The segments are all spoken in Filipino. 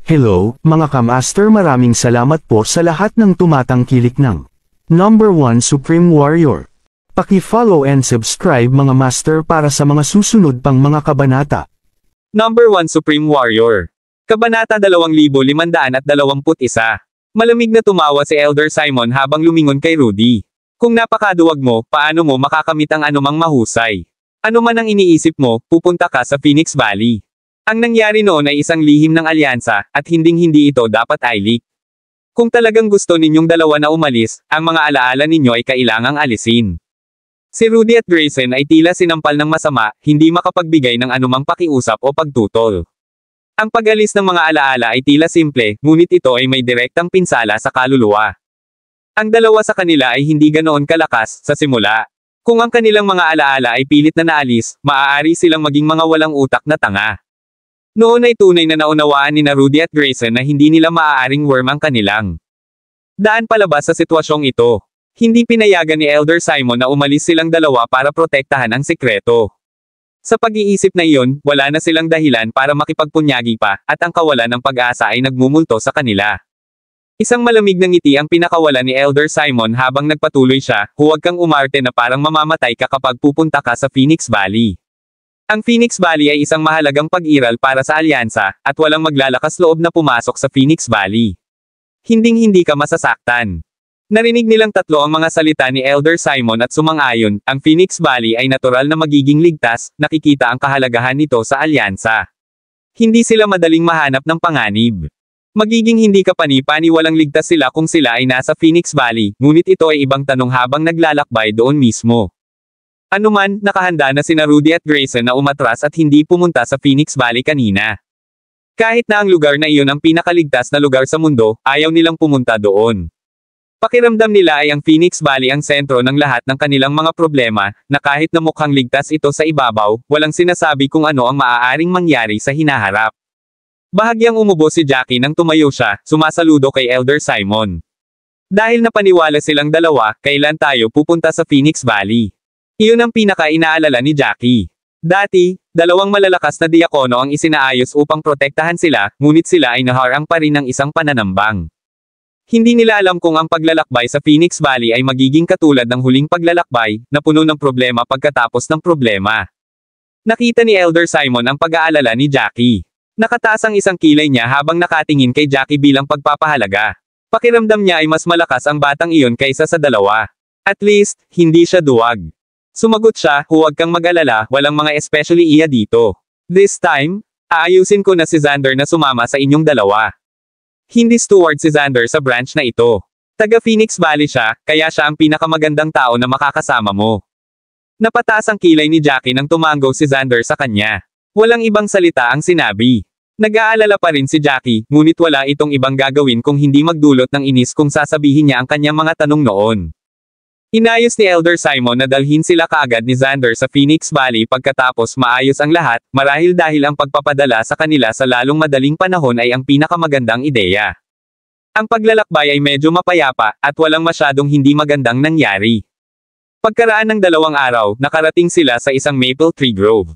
Hello, mga kamaster, maraming salamat po sa lahat ng tumatangkilik ng Number 1 Supreme Warrior. Paki-follow and subscribe mga master para sa mga susunod pang mga kabanata. Number 1 Supreme Warrior. Kabanata 2521. Malamig na tumawa si Elder Simon habang lumingon kay Rudy. Kung napakaduwag mo, paano mo makakamit ang anumang mahusay? Ano man ang iniisip mo, pupunta ka sa Phoenix Valley. Ang nangyari noon ay isang lihim ng alyansa, at hinding-hindi ito dapat i-leak. Kung talagang gusto ninyong dalawa na umalis, ang mga alaala ninyo ay kailangang alisin. Si Rudy at Grayson ay tila sinampal ng masama, hindi makapagbigay ng anumang pakiusap o pagtutol. Ang pag-alis ng mga alaala ay tila simple, ngunit ito ay may direktang pinsala sa kaluluwa. Ang dalawa sa kanila ay hindi ganoon kalakas sa simula. Kung ang kanilang mga alaala ay pilit na naalis, maaari silang maging mga walang utak na tanga. Noon ay tunay na naunawaan ni Rudy at Grayson na hindi nila maaaring worm ang kanilang daan palabas sa sitwasyong ito. Hindi pinayagan ni Elder Simon na umalis silang dalawa para protektahan ang sikreto. Sa pag-iisip na iyon, wala na silang dahilan para makipagpunyagi pa, at ang kawalan ng pag-asa ay nagmumulto sa kanila. Isang malamig na ngiti ang pinakawalan ni Elder Simon habang nagpatuloy siya, huwag kang umarte na parang mamamatay ka kapag pupunta ka sa Phoenix Valley. Ang Phoenix Valley ay isang mahalagang pag-iral para sa alyansa, at walang maglalakas loob na pumasok sa Phoenix Valley. Hinding-hindi ka masasaktan. Narinig nilang tatlo ang mga salita ni Elder Simon at sumang-ayon, ang Phoenix Valley ay natural na magiging ligtas, nakikita ang kahalagahan nito sa alyansa. Hindi sila madaling mahanap ng panganib. Magiging hindi kapani-pani walang ligtas sila kung sila ay nasa Phoenix Valley, ngunit ito ay ibang tanong habang naglalakbay doon mismo. Anuman, nakahanda na sina Rudy at Grayson na umatras at hindi pumunta sa Phoenix Valley kanina. Kahit na ang lugar na iyon ang pinakaligtas na lugar sa mundo, ayaw nilang pumunta doon. Pakiramdam nila ay ang Phoenix Valley ang sentro ng lahat ng kanilang mga problema, na kahit na mukhang ligtas ito sa ibabaw, walang sinasabi kung ano ang maaaring mangyari sa hinaharap. Bahagyang umubo si Jackie nang tumayo siya, sumasaludo kay Elder Simon. Dahil napaniwala silang dalawa, kailan tayo pupunta sa Phoenix Valley? Iyon ang pinaka-inaalala ni Jackie. Dati, dalawang malalakas na diakono ang isinaayos upang protektahan sila, ngunit sila ay naharang pa rin ng isang pananambang. Hindi nila alam kung ang paglalakbay sa Phoenix Valley ay magiging katulad ng huling paglalakbay, na puno ng problema pagkatapos ng problema. Nakita ni Elder Simon ang pag-aalala ni Jackie. Nakataas ang isang kilay niya habang nakatingin kay Jackie bilang pagpapahalaga. Pakiramdam niya ay mas malakas ang batang iyon kaysa sa dalawa. At least, hindi siya duwag. Sumagot siya, huwag kang mag-alala, walang mga especially iya dito. This time, aayusin ko na si Xander na sumama sa inyong dalawa. Hindi steward si Xander sa branch na ito. Taga Phoenix Valley siya, kaya siya ang pinakamagandang tao na makakasama mo. Napataas ang kilay ni Jackie nang tumango si Xander sa kanya. Walang ibang salita ang sinabi. Nag-aalala pa rin si Jackie, ngunit wala itong ibang gagawin kung hindi magdulot ng inis kung sasabihin niya ang kanyang mga tanong noon. Inayos ni Elder Simon na dalhin sila kaagad ni Xander sa Phoenix Valley pagkatapos maayos ang lahat, marahil dahil ang pagpapadala sa kanila sa lalong madaling panahon ay ang pinakamagandang ideya. Ang paglalakbay ay medyo mapayapa, at walang masyadong hindi magandang nangyari. Pagkaraan ng 2 araw, nakarating sila sa isang maple tree grove.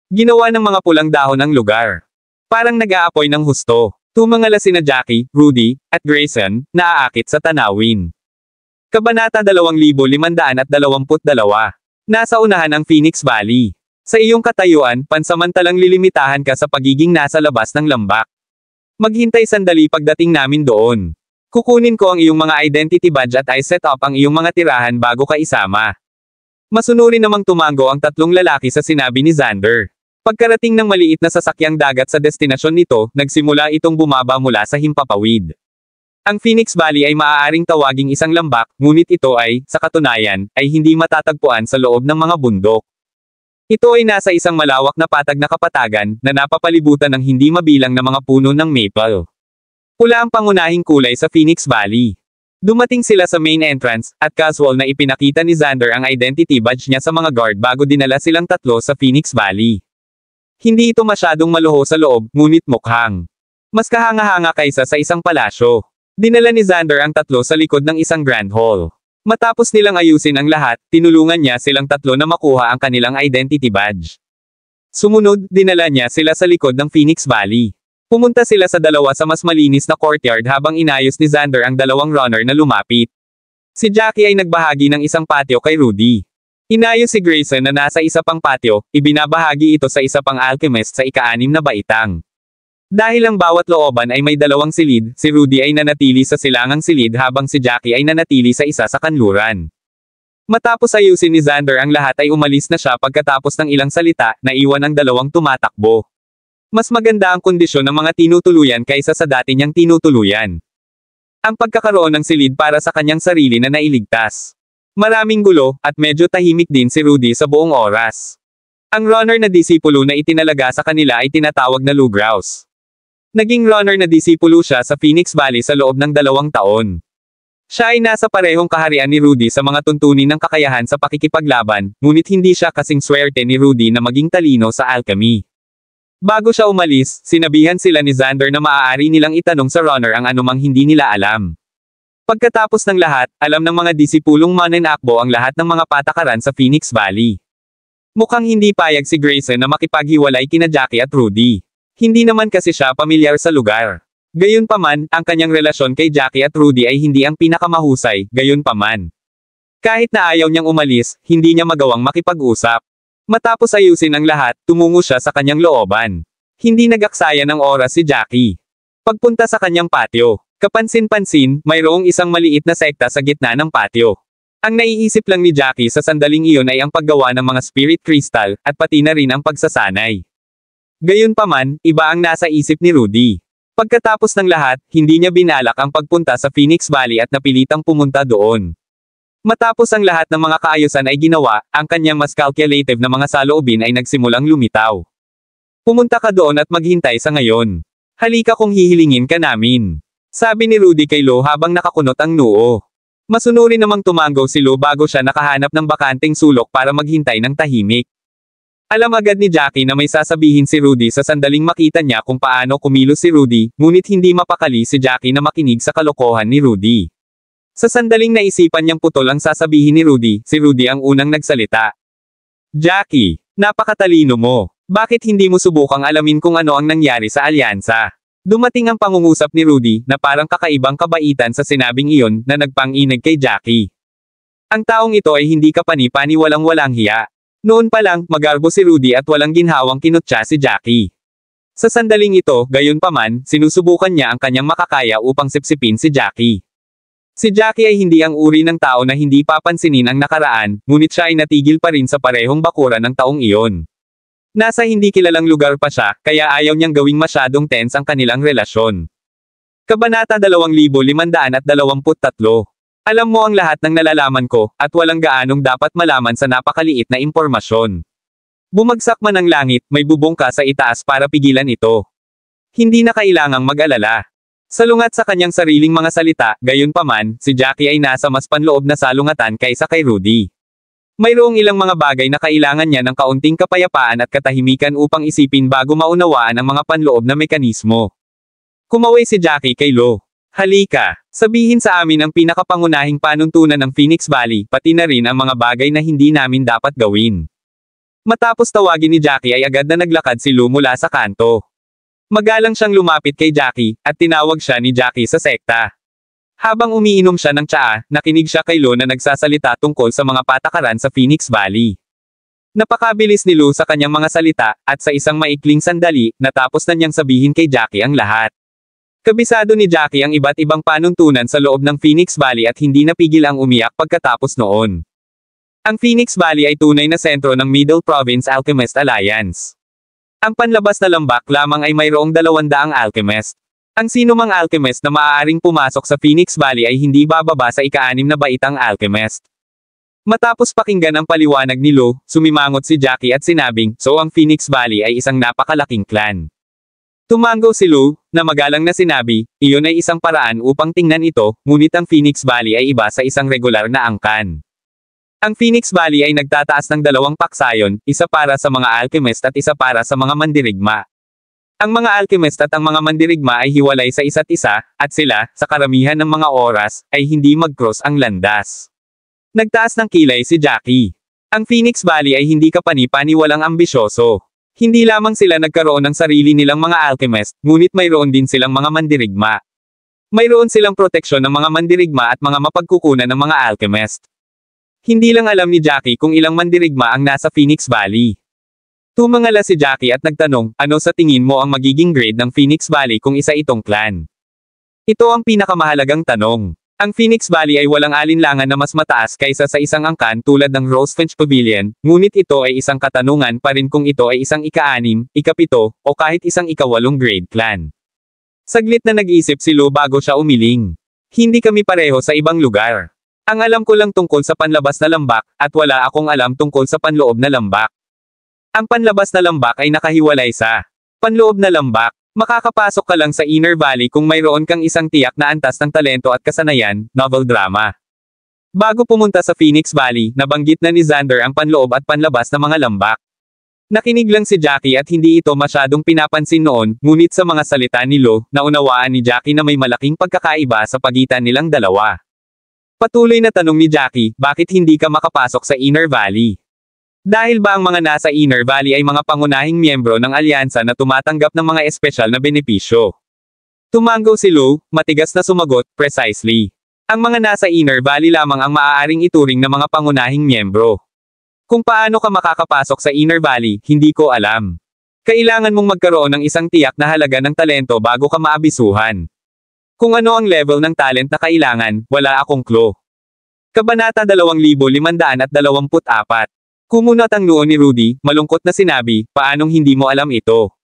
Ginawa ng mga pulang dahon ang lugar. Parang nag-aapoy ng husto. Tumangala sina Jackie, Rudy, at Grayson, na aakit sa tanawin. Kabanata 2522. Nasa unahan ang Phoenix Valley. Sa iyong katayuan, pansamantalang lilimitahan ka sa pagiging nasa labas ng lambak. Maghintay sandali pagdating namin doon. Kukunin ko ang iyong mga identity badge at I set up ang iyong mga tirahan bago ka isama. Masunurin namang tumango ang 3 lalaki sa sinabi ni Xander. Pagkarating ng maliit na sasakyang dagat sa destinasyon nito, nagsimula itong bumaba mula sa himpapawid. Ang Phoenix Valley ay maaaring tawaging isang lambak, ngunit ito ay, sa katunayan, ay hindi matatagpuan sa loob ng mga bundok. Ito ay nasa isang malawak na patag na kapatagan, na napapalibutan ng hindi mabilang na mga puno ng maple. Pula ang pangunahing kulay sa Phoenix Valley. Dumating sila sa main entrance, at casual na ipinakita ni Xander ang identity badge niya sa mga guard bago dinala silang 3 sa Phoenix Valley. Hindi ito masyadong maluho sa loob, ngunit mukhang mas kahanga-hanga kaysa sa isang palasyo. Dinala ni Xander ang 3 sa likod ng isang grand hall. Matapos nilang ayusin ang lahat, tinulungan niya silang 3 na makuha ang kanilang identity badge. Sumunod, dinala niya sila sa likod ng Phoenix Valley. Pumunta sila sa dalawa sa mas malinis na courtyard habang inayos ni Xander ang dalawang runner na lumapit. Si Jackie ay nagbahagi ng isang patio kay Rudy. Inayos si Grayson na nasa isa pang patio, ibinabahagi ito sa isa pang alchemist sa ika-6 na baitang. Dahil ang bawat looban ay may dalawang silid, si Rudy ay nanatili sa silangang silid habang si Jackie ay nanatili sa isa sa kanluran. Matapos ayusin ni Xander ang lahat ay umalis na siya pagkatapos ng ilang salita, naiwan ang dalawang tumatakbo. Mas maganda ang kondisyon ng mga tinutuluyan kaysa sa dati niyang tinutuluyan. Ang pagkakaroon ng silid para sa kanyang sarili na nailigtas. Maraming gulo, at medyo tahimik din si Rudy sa buong oras. Ang runner na disipulo na itinalaga sa kanila ay tinatawag na Lou Grouse. Naging runner na disipulo siya sa Phoenix Valley sa loob ng 2 taon. Siya ay nasa parehong kaharian ni Rudy sa mga tuntunin ng kakayahan sa pakikipaglaban, ngunit hindi siya kasing swerte ni Rudy na maging talino sa alchemy. Bago siya umalis, sinabihan sila ni Xander na maaari nilang itanong sa runner ang anumang hindi nila alam. Pagkatapos ng lahat, alam ng mga disipulong mananakbo ang lahat ng mga patakaran sa Phoenix Valley. Mukhang hindi payag si Grayson na makipaghiwalay kina Jackie at Rudy. Hindi naman kasi siya pamilyar sa lugar. Gayunpaman, ang kanyang relasyon kay Jackie at Rudy ay hindi ang pinakamahusay, gayunpaman. Kahit na ayaw niyang umalis, hindi niya magawang makipag-usap. Matapos ayusin ang lahat, tumungo siya sa kanyang looban. Hindi nag-aksaya ng oras si Jackie. Pagpunta sa kanyang patio, kapansin-pansin, mayroong isang maliit na sekta sa gitna ng patio. Ang naiisip lang ni Jackie sa sandaling iyon ay ang paggawa ng mga spirit crystal, at pati na rin ang pagsasanay. Gayunpaman, iba ang nasa isip ni Rudy. Pagkatapos ng lahat, hindi niya binalak ang pagpunta sa Phoenix Valley at napilitang pumunta doon. Matapos ang lahat ng mga kaayusan ay ginawa, ang kanyang mas calculative na mga saloobin ay nagsimulang lumitaw. Pumunta ka doon at maghintay sa ngayon. Halika kung hihilingin ka namin. Sabi ni Rudy kay Lo habang nakakunot ang noo. Masunuri namang tumango si Lo bago siya nakahanap ng bakanteng sulok para maghintay ng tahimik. Alam agad ni Jackie na may sasabihin si Rudy sa sandaling makita niya kung paano kumilos si Rudy, ngunit hindi mapakali si Jackie na makinig sa kalokohan ni Rudy. Sa sandaling naisipan niyang putol ang sasabihin ni Rudy, si Rudy ang unang nagsalita. Jackie, napakatalino mo. Bakit hindi mo subukang alamin kung ano ang nangyari sa alyansa? Dumating ang pangungusap ni Rudy, na parang kakaibang kabaitan sa sinabing iyon, na nagpang-inig kay Jackie. Ang taong ito ay hindi kapani-pani walang hiya. Noon pa lang, magarbo si Rudy at walang ginhawang kinutya si Jackie. Sa sandaling ito, gayunpaman, sinusubukan niya ang kanyang makakaya upang sipsipin si Jackie. Si Jackie ay hindi ang uri ng tao na hindi papansinin ang nakaraan, ngunit siya ay natigil pa rin sa parehong bakuran ng taong iyon. Nasa hindi kilalang lugar pa siya, kaya ayaw niyang gawing masyadong tense ang kanilang relasyon. Kabanata 2523. Alam mo ang lahat ng nalalaman ko, at walang gaanong dapat malaman sa napakaliit na impormasyon. Bumagsak man ang langit, may bubong ka sa itaas para pigilan ito. Hindi na kailangang mag-alala. Salungat sa kanyang sariling mga salita, gayunpaman, si Jackie ay nasa mas panloob na salungatan kaysa kay Rudy. Mayroong ilang mga bagay na kailangan niya ng kaunting kapayapaan at katahimikan upang isipin bago maunawaan ang mga panloob na mekanismo. Kumaway si Jackie kay Lo. Halika, sabihin sa amin ang pinakapangunahing panuntunan ng Phoenix Valley, pati na rin ang mga bagay na hindi namin dapat gawin. Matapos tawagin ni Jackie ay agad na naglakad si Lo mula sa kanto. Magalang siyang lumapit kay Jackie, at tinawag siya ni Jackie sa sekta. Habang umiinom siya ng tsaa, nakinig siya kay Lo na nagsasalita tungkol sa mga patakaran sa Phoenix Valley. Napakabilis ni Lo sa kanyang mga salita, at sa isang maikling sandali, natapos na niyang sabihin kay Jackie ang lahat. Kabisado ni Jackie ang iba't ibang panuntunan sa loob ng Phoenix Valley at hindi napigil ang umiyak pagkatapos noon. Ang Phoenix Valley ay tunay na sentro ng Middle Province Alchemist Alliance. Ang panlabas na lambak lamang ay mayroong 200 alchemist. Ang sinumang alchemist na maaaring pumasok sa Phoenix Valley ay hindi bababa sa ika-6 na baitang alchemist. Matapos pakinggan ang paliwanag ni Lo, sumimangot si Jackie at sinabing, so ang Phoenix Valley ay isang napakalaking clan. Tumango si Lo, na magalang na sinabi, iyon ay isang paraan upang tingnan ito, ngunit ang Phoenix Valley ay iba sa isang regular na angkan. Ang Phoenix Valley ay nagtataas ng 2 paksayon, isa para sa mga alchemist at isa para sa mga mandirigma. Ang mga alchemist at ang mga mandirigma ay hiwalay sa isa't isa, at sila, sa karamihan ng mga oras, ay hindi mag-cross ang landas. Nagtaas ng kilay si Jackie. Ang Phoenix Valley ay hindi kapani-pani walang ambisyoso. Hindi lamang sila nagkaroon ng sarili nilang mga alchemist, ngunit mayroon din silang mga mandirigma. Mayroon silang proteksyon ng mga mandirigma at mga mapagkukunan ng mga alchemist. Hindi lang alam ni Jackie kung ilang mandirigma ang nasa Phoenix Valley. Tumangala si Jackie at nagtanong, ano sa tingin mo ang magiging grade ng Phoenix Valley kung isa itong clan? Ito ang pinakamahalagang tanong. Ang Phoenix Valley ay walang alinlangan na mas mataas kaysa sa isang angkan tulad ng Rosefinch Pavilion, ngunit ito ay isang katanungan pa rin kung ito ay isang ika-6, ika-7, o kahit isang ika-8 grade clan. Saglit na nag-isip si Lou bago siya umiling. Hindi kami pareho sa ibang lugar. Ang alam ko lang tungkol sa panlabas na lambak, at wala akong alam tungkol sa panloob na lambak. Ang panlabas na lambak ay nakahiwalay sa panloob na lambak. Makakapasok ka lang sa Inner Valley kung mayroon kang isang tiyak na antas ng talento at kasanayan, novel drama. Bago pumunta sa Phoenix Valley, nabanggit na ni Xander ang panloob at panlabas na mga lambak. Nakinig lang si Jackie at hindi ito masyadong pinapansin noon, ngunit sa mga salita ni Lou, naunawaan ni Jackie na may malaking pagkakaiba sa pagitan nilang dalawa. Patuloy na tanong ni Jackie, bakit hindi ka makapasok sa Inner Valley? Dahil ba ang mga nasa Inner Valley ay mga pangunahing miyembro ng alyansa na tumatanggap ng mga espesyal na benepisyo? Tumanggo si Lou, matigas na sumagot, precisely. Ang mga nasa Inner Valley lamang ang maaaring ituring na mga pangunahing miyembro. Kung paano ka makakapasok sa Inner Valley, hindi ko alam. Kailangan mong magkaroon ng isang tiyak na halaga ng talento bago ka maabisuhan. Kung ano ang level ng talent na kailangan, wala akong clue. Kabanata 2524. Kumunat ang noo ni Rudy, malungkot na sinabi, paanong hindi mo alam ito?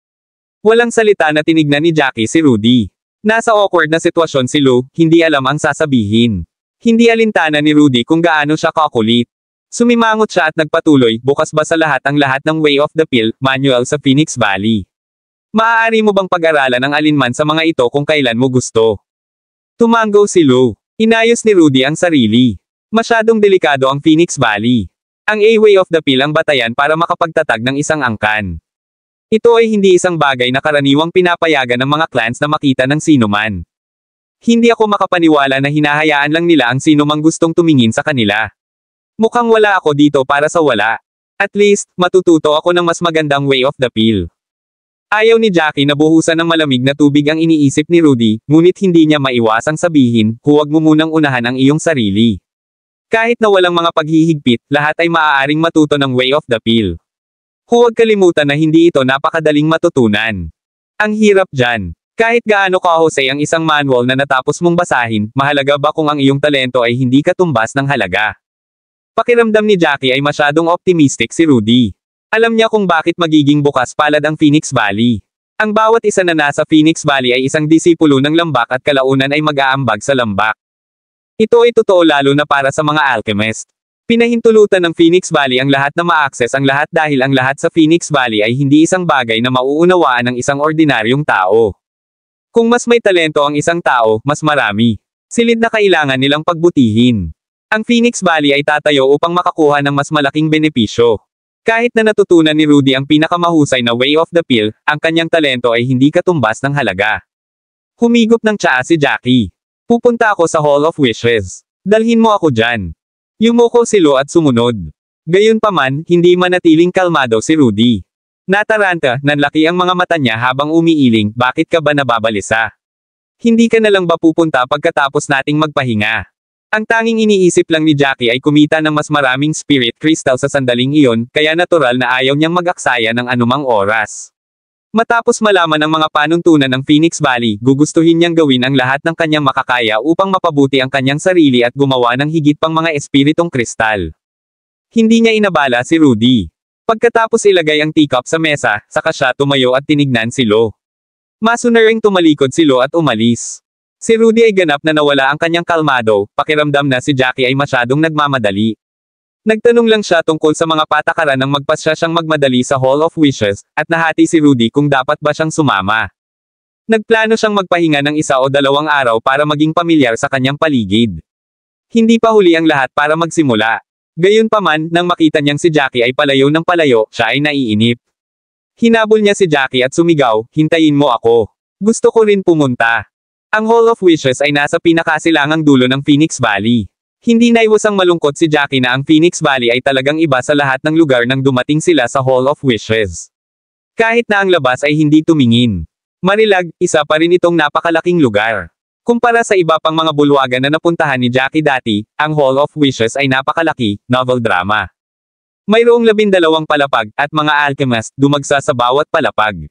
Walang salita na tinignan ni Jackie si Rudy. Nasa awkward na sitwasyon si Lou, hindi alam ang sasabihin. Hindi alintana ni Rudy kung gaano siya kakulit. Sumimangot siya at nagpatuloy, bukas ba sa lahat ang lahat ng Way of the Pill, manual sa Phoenix Valley? Maaari mo bang pag-aralan ang alinman sa mga ito kung kailan mo gusto? Tumanggo si Lou. Inayos ni Rudy ang sarili. Masyadong delikado ang Phoenix Valley. Ang A-Way of the Pill ang batayan para makapagtatag ng isang angkan. Ito ay hindi isang bagay na karaniwang pinapayagan ng mga clans na makita ng sinuman. Hindi ako makapaniwala na hinahayaan lang nila ang sinumang gustong tumingin sa kanila. Mukhang wala ako dito para sa wala. At least, matututo ako ng mas magandang Way of the Pill. Ayaw ni Jackie na buhusan ng malamig na tubig ang iniisip ni Rudy, ngunit hindi niya maiwasang sabihin, huwag mo munang unahan ang iyong sarili. Kahit na walang mga paghihigpit, lahat ay maaaring matuto ng Way of the Pill. Huwag kalimutan na hindi ito napakadaling matutunan. Ang hirap dyan. Kahit gaano kahusay ang isang manual na natapos mong basahin, mahalaga ba kung ang iyong talento ay hindi katumbas ng halaga? Pakiramdam ni Jackie ay masyadong optimistic si Rudy. Alam niya kung bakit magiging bukas palad ang Phoenix Valley. Ang bawat isa na nasa Phoenix Valley ay isang disipulo ng lambak at kalaunan ay mag-aambag sa lambak. Ito ay totoo lalo na para sa mga alchemist. Pinahintulutan ng Phoenix Valley ang lahat na ma-access ang lahat dahil ang lahat sa Phoenix Valley ay hindi isang bagay na mauunawaan ng isang ordinaryong tao. Kung mas may talento ang isang tao, mas marami. Silid na kailangan nilang pagbutihin. Ang Phoenix Valley ay tatayo upang makakuha ng mas malaking benepisyo. Kahit na natutunan ni Rudy ang pinakamahusay na Way of the Pill, ang kanyang talento ay hindi katumbas ng halaga. Humigop ng tsaa si Jackie. Pupunta ako sa Hall of Wishes. Dalhin mo ako dyan. Yumuko si Lou at sumunod. Gayunpaman, hindi manatiling kalmado si Rudy. Nataranta, nanlaki ang mga mata niya habang umiiling, bakit ka ba nababalisa? Hindi ka na lang ba pupunta pagkatapos nating magpahinga? Ang tanging iniisip lang ni Jackie ay kumita ng mas maraming spirit crystal sa sandaling iyon, kaya natural na ayaw niyang mag-aksaya ng anumang oras. Matapos malaman ang mga panuntunan ng Phoenix Valley, gugustuhin niyang gawin ang lahat ng kanyang makakaya upang mapabuti ang kanyang sarili at gumawa ng higit pang mga espiritong kristal. Hindi niya inabala si Rudy. Pagkatapos ilagay ang teacup sa mesa, saka siya tumayo at tinignan si Lou. Masunaring tumalikod si Lou at umalis. Si Rudy ay ganap na nawala ang kanyang kalmado, pakiramdam na si Jackie ay masyadong nagmamadali. Nagtanong lang siya tungkol sa mga patakaran ng magpasya siyang magmadali sa Hall of Wishes, at nahati si Rudy kung dapat ba siyang sumama. Nagplano siyang magpahinga ng 1 o 2 araw para maging pamilyar sa kanyang paligid. Hindi pa huli ang lahat para magsimula. Gayunpaman, nang makita niyang si Jackie ay palayo ng palayo, siya ay naiinip. Hinabol niya si Jackie at sumigaw, hintayin mo ako. Gusto ko rin pumunta. Ang Hall of Wishes ay nasa pinakasilangang dulo ng Phoenix Valley. Hindi naiwasang malungkot si Jackie na ang Phoenix Valley ay talagang iba sa lahat ng lugar nang dumating sila sa Hall of Wishes. Kahit na ang labas ay hindi tumingin. Marilag, isa pa rin itong napakalaking lugar. Kumpara sa iba pang mga bulwagan na napuntahan ni Jackie dati, ang Hall of Wishes ay napakalaki, novel drama. Mayroong 12 palapag, at mga alchemist dumagsa sa bawat palapag.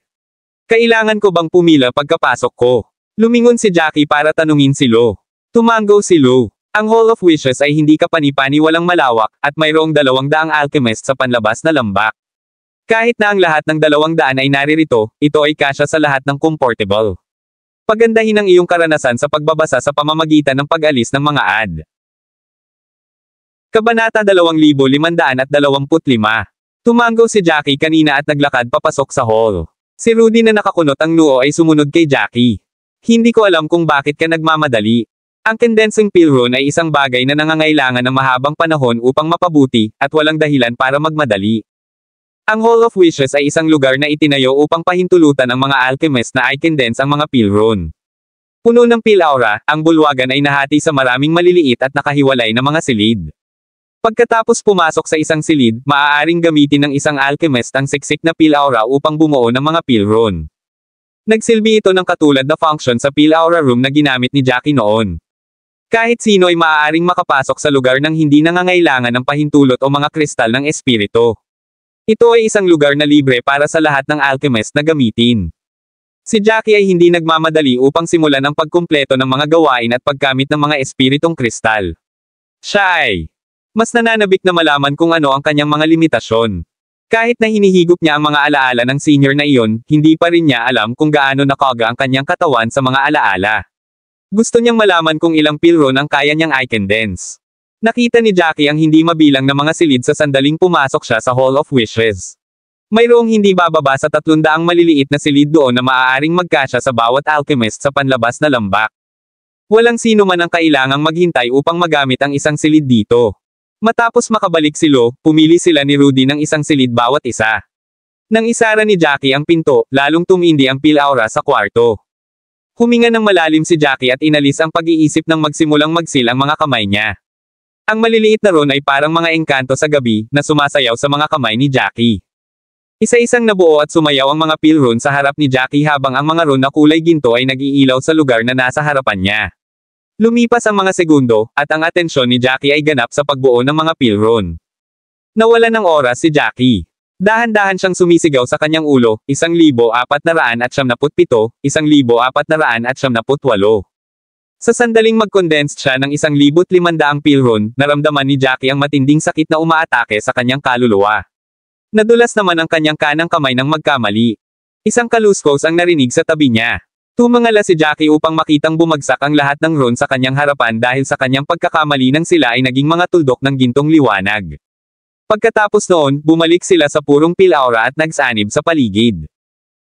Kailangan ko bang pumila pagkapasok ko? Lumingon si Jackie para tanungin si Lo. Tumango si Lo. Ang Hall of Wishes ay hindi kapani-paniwalang malawak, at mayroong 200 alchemist sa panlabas na lambak. Kahit na ang lahat ng 200 ay naririto, ito ay kasya sa lahat ng comfortable. Pagandahin ang iyong karanasan sa pagbabasa sa pamamagitan ng pag-alis ng mga ad. Kabanata 2525. Tumango si Jackie kanina at naglakad papasok sa hall. Si Rudy na nakakunot ang noo ay sumunod kay Jackie. Hindi ko alam kung bakit ka nagmamadali. Ang condensing pill run ay isang bagay na nangangailangan ng mahabang panahon upang mapabuti, at walang dahilan para magmadali. Ang Hall of Wishes ay isang lugar na itinayo upang pahintulutan ang mga alchemist na i-condense ang mga pill rune. Puno ng pill aura, ang bulwagan ay nahati sa maraming maliliit at nakahiwalay na mga silid. Pagkatapos pumasok sa isang silid, maaaring gamitin ng isang alchemist ang siksik na pill aura upang bumuo ng mga pill rune. Nagsilbi ito ng katulad na function sa pill aura room na ginamit ni Jackie noon. Kahit sino ay maaaring makapasok sa lugar nang hindi nangangailangan ng pahintulot o mga kristal ng espiritu. Ito ay isang lugar na libre para sa lahat ng alchemist na gamitin. Si Jackie ay hindi nagmamadali upang simulan ang pagkumpleto ng mga gawain at paggamit ng mga espiritong kristal. Siya ay mas nananabik na malaman kung ano ang kanyang mga limitasyon. Kahit na hinihigop niya ang mga alaala ng senior na iyon, hindi pa rin niya alam kung gaano nakaga ang kanyang katawan sa mga alaala. Gusto niyang malaman kung ilang pill rune ang kaya niyang i-condense. Nakita ni Jackie ang hindi mabilang na mga silid sa sandaling pumasok siya sa Hall of Wishes. Mayroong hindi bababa sa 300 maliliit na silid doon na maaaring magkasya sa bawat alchemist sa panlabas na lambak. Walang sino man ang kailangang maghintay upang magamit ang isang silid dito. Matapos makabalik si Lo, pumili sila ni Rudy ng isang silid bawat isa. Nang isara ni Jackie ang pinto, lalong tumindi ang pill aura sa kwarto. Huminga ng malalim si Jackie at inalis ang pag-iisip ng magsimulang magsil ang mga kamay niya. Ang maliliit na rune ay parang mga engkanto sa gabi, na sumasayaw sa mga kamay ni Jackie. Isa-isang nabuo at sumayaw ang mga pill rune sa harap ni Jackie habang ang mga rune na kulay ginto ay nag-iilaw sa lugar na nasa harapan niya. Lumipas ang mga segundo, at ang atensyon ni Jackie ay ganap sa pagbuo ng mga pill rune. Nawalan ng oras si Jackie. Dahan-dahan siyang sumisigaw sa kanyang ulo, 1,497, 1,498. Sa sandaling mag-condense siya ng 1,500 pill rune, naramdaman ni Jackie ang matinding sakit na umaatake sa kanyang kaluluwa. Nadulas naman ang kanyang kanang kamay nang magkamali. Isang kaluskos ang narinig sa tabi niya. Tumangala si Jackie upang makitang bumagsak ang lahat ng rune sa kanyang harapan dahil sa kanyang pagkakamali nang sila ay naging mga tuldok ng gintong liwanag. Pagkatapos noon, bumalik sila sa purong pill aura at nagsanib sa paligid.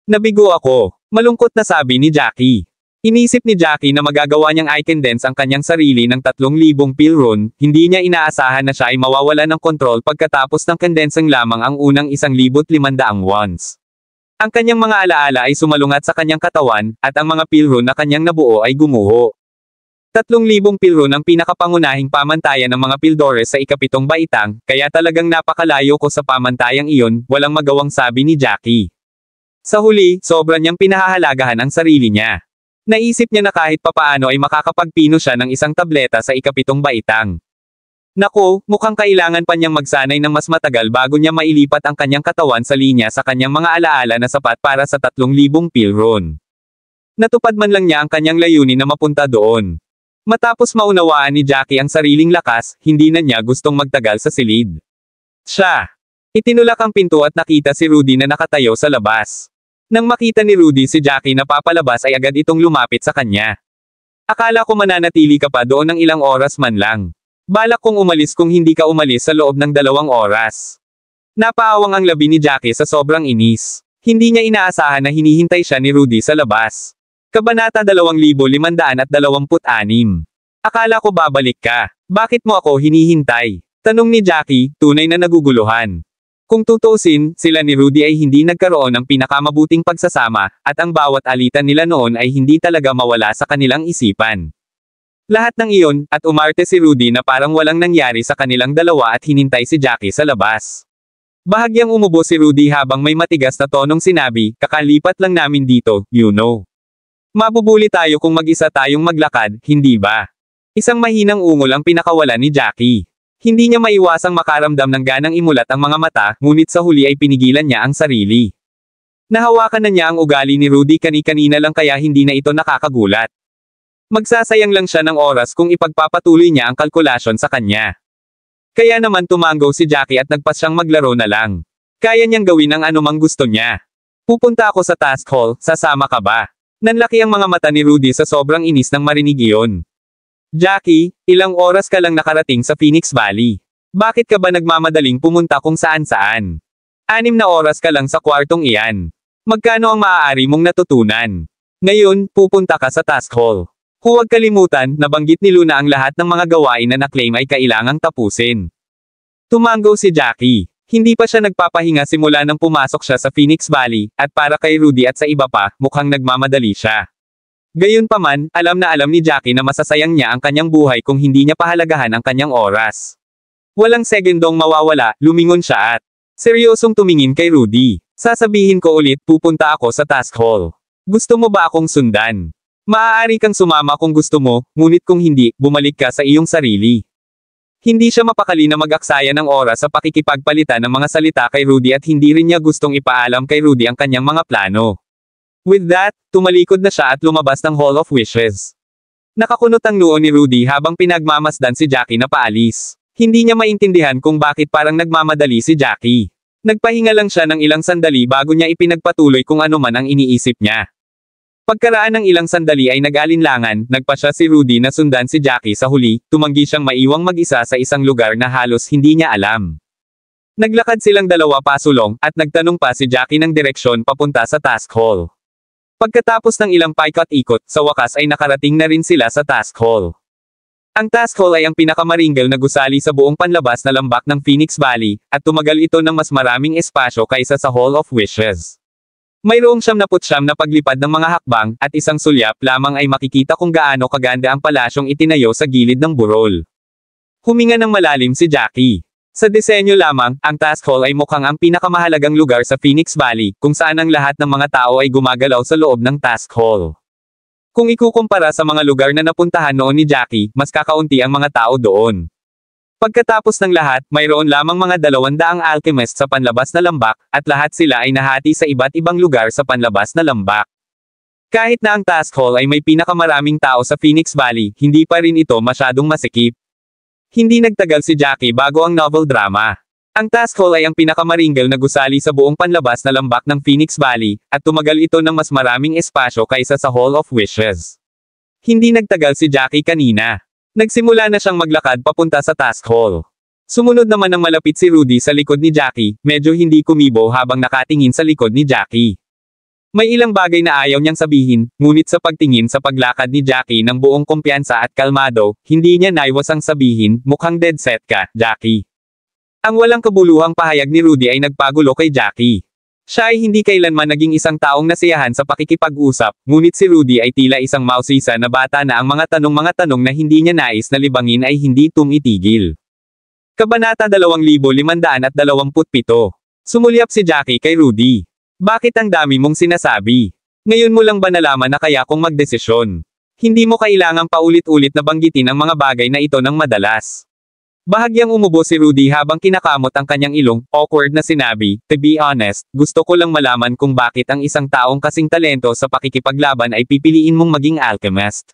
Nabigo ako. Malungkot na sabi ni Jackie. Inisip ni Jackie na magagawa niyang i-condense ang kanyang sarili ng 3,000 pill rune, hindi niya inaasahan na siya ay mawawala ng kontrol pagkatapos ng condensing lamang ang unang 1,500 wands. Ang kanyang mga alaala ay sumalungat sa kanyang katawan, at ang mga pill rune na kanyang nabuo ay gumuho. 3,000 pill rune ang pinakapangunahing pamantayan ng mga Pildores sa ikapitong baitang, kaya talagang napakalayo ko sa pamantayang iyon, walang magawang sabi ni Jackie. Sa huli, sobra niyang pinahahalagahan ang sarili niya. Naisip niya na kahit papaano ay makakapagpino siya ng isang tableta sa ikapitong baitang. Nako, mukhang kailangan pa niyang magsanay ng mas matagal bago niya mailipat ang kanyang katawan sa linya sa kanyang mga alaala na sapat para sa 3,000 pill rune. Natupad man lang niya ang kanyang layunin na mapunta doon. Matapos maunawaan ni Jackie ang sariling lakas, hindi na niya gustong magtagal sa silid. Siya. Itinulak ang pinto at nakita si Rudy na nakatayo sa labas. Nang makita ni Rudy si Jackie na papalabas ay agad itong lumapit sa kanya. Akala ko mananatili ka pa doon ng ilang oras man lang. Balak kong umalis kung hindi ka umalis sa loob ng 2 oras. Napaawang ang labi ni Jackie sa sobrang inis. Hindi niya inaasahan na hinihintay siya ni Rudy sa labas. Kabanata 2526. Akala ko babalik ka. Bakit mo ako hinihintay? Tanong ni Jackie, tunay na naguguluhan. Kung tutuusin, sila ni Rudy ay hindi nagkaroon ng pinakamabuting pagsasama, at ang bawat alitan nila noon ay hindi talaga mawala sa kanilang isipan. Lahat ng iyon, at umarte si Rudy na parang walang nangyari sa kanilang dalawa at hinintay si Jackie sa labas. Bahagyang umubo si Rudy habang may matigas na tonong sinabi, kakalipat lang namin dito, you know. Mabubuli tayo kung mag-isa tayong maglakad, hindi ba? Isang mahinang ungol ang pinakawalan ni Jackie. Hindi niya maiwasang makaramdam ng ganang imulat ang mga mata, ngunit sa huli ay pinigilan niya ang sarili. Nahawakan na niya ang ugali ni Rudy kani-kanina lang kaya hindi na ito nakakagulat. Magsasayang lang siya ng oras kung ipagpapatuloy niya ang kalkulasyon sa kanya. Kaya naman tumanggo si Jackie at nagpas siyang maglaro na lang. Kaya niyang gawin ang anumang gusto niya. Pupunta ako sa task hall, sasama ka ba? Nanlaki ang mga mata ni Rudy sa sobrang inis nang marinig iyon. Jackie, ilang oras ka lang nakarating sa Phoenix Valley. Bakit ka ba nagmamadaling pumunta kung saan-saan? 6 na oras ka lang sa kwartong iyan. Magkano ang maaari mong natutunan? Ngayon, pupunta ka sa task hall. Huwag kalimutan, nabanggit ni Luna ang lahat ng mga gawain na na-claim ay kailangang tapusin. Tumanggo si Jackie. Hindi pa siya nagpapahinga simula nang pumasok siya sa Phoenix Valley, at para kay Rudy at sa iba pa, mukhang nagmamadali siya. Gayunpaman, alam na alam ni Jackie na masasayang niya ang kanyang buhay kung hindi niya pahalagahan ang kanyang oras. Walang segundong mawawala, lumingon siya at seryosong tumingin kay Rudy. Sasabihin ko ulit, pupunta ako sa task hall. Gusto mo ba akong sundan? Maaari kang sumama kung gusto mo, ngunit kung hindi, bumalik ka sa iyong sarili. Hindi siya mapakali na mag-aksaya ng oras sa pakikipagpalitan ng mga salita kay Rudy at hindi rin niya gustong ipaalam kay Rudy ang kanyang mga plano. With that, tumalikod na siya at lumabas ng Hall of Wishes. Nakakunot ang noo ni Rudy habang pinagmamasdan si Jackie na paalis. Hindi niya maintindihan kung bakit parang nagmamadali si Jackie. Nagpahinga lang siya ng ilang sandali bago niya ipinagpatuloy kung ano man ang iniisip niya. Pagkaraan ng ilang sandali ay nag-alinlangan, nagpa siya si Rudy na sundan si Jackie sa huli, tumanggi siyang maiwang mag-isa sa isang lugar na halos hindi niya alam. Naglakad silang dalawa pasulong, at nagtanong pa si Jackie ng direksyon papunta sa task hall. Pagkatapos ng ilang paikot-ikot, sa wakas ay nakarating na rin sila sa task hall. Ang task hall ay ang pinakamaringgal na gusali sa buong panlabas na lambak ng Phoenix Valley, at tumagal ito ng mas maraming espasyo kaysa sa Hall of Wishes. Mayroong 79 na paglipad ng mga hakbang, at isang sulyap lamang ay makikita kung gaano kaganda ang palasyong itinayo sa gilid ng burol. Huminga ng malalim si Jackie. Sa disenyo lamang, ang task hall ay mukhang ang pinakamahalagang lugar sa Phoenix Valley, kung saan ang lahat ng mga tao ay gumagalaw sa loob ng task hall. Kung ikukumpara sa mga lugar na napuntahan noon ni Jackie, mas kakaunti ang mga tao doon. Pagkatapos ng lahat, mayroon lamang mga 200 alchemist sa panlabas na lambak, at lahat sila ay nahati sa iba't ibang lugar sa panlabas na lambak. Kahit na ang task hall ay may pinakamaraming tao sa Phoenix Valley, hindi pa rin ito masyadong masikip. Hindi nagtagal si Jackie bago ang novel drama. Ang task hall ay ang pinakamaringgal na gusali sa buong panlabas na lambak ng Phoenix Valley, at tumagal ito ng mas maraming espasyo kaysa sa Hall of Wishes. Hindi nagtagal si Jackie kanina. Nagsimula na siyang maglakad papunta sa task hall. Sumunod naman ng malapit si Rudy sa likod ni Jackie, medyo hindi kumibo habang nakatingin sa likod ni Jackie. May ilang bagay na ayaw niyang sabihin, ngunit sa pagtingin sa paglakad ni Jackie ng buong kumpiyansa at kalmado, hindi niya naiwasang sabihin, mukhang dead set ka, Jackie. Ang walang kabuluhang pahayag ni Rudy ay nagpagulo kay Jackie. Siya ay hindi kailanman naging isang taong nasiyahan sa pakikipag-usap, ngunit si Rudy ay tila isang mausisa na bata na ang mga tanong na hindi niya nais na libangin ay hindi tumitigil. Kabanata 2527. Sumulyap si Jackie kay Rudy. Bakit ang dami mong sinasabi? Ngayon mo lang ba nalaman na kaya kong magdesisyon? Hindi mo kailangang paulit-ulit na banggitin ang mga bagay na ito ng madalas. Bahagyang umubo si Rudy habang kinakamot ang kanyang ilong, awkward na sinabi, to be honest, gusto ko lang malaman kung bakit ang isang taong kasing talento sa pakikipaglaban ay pipiliin mong maging alchemist.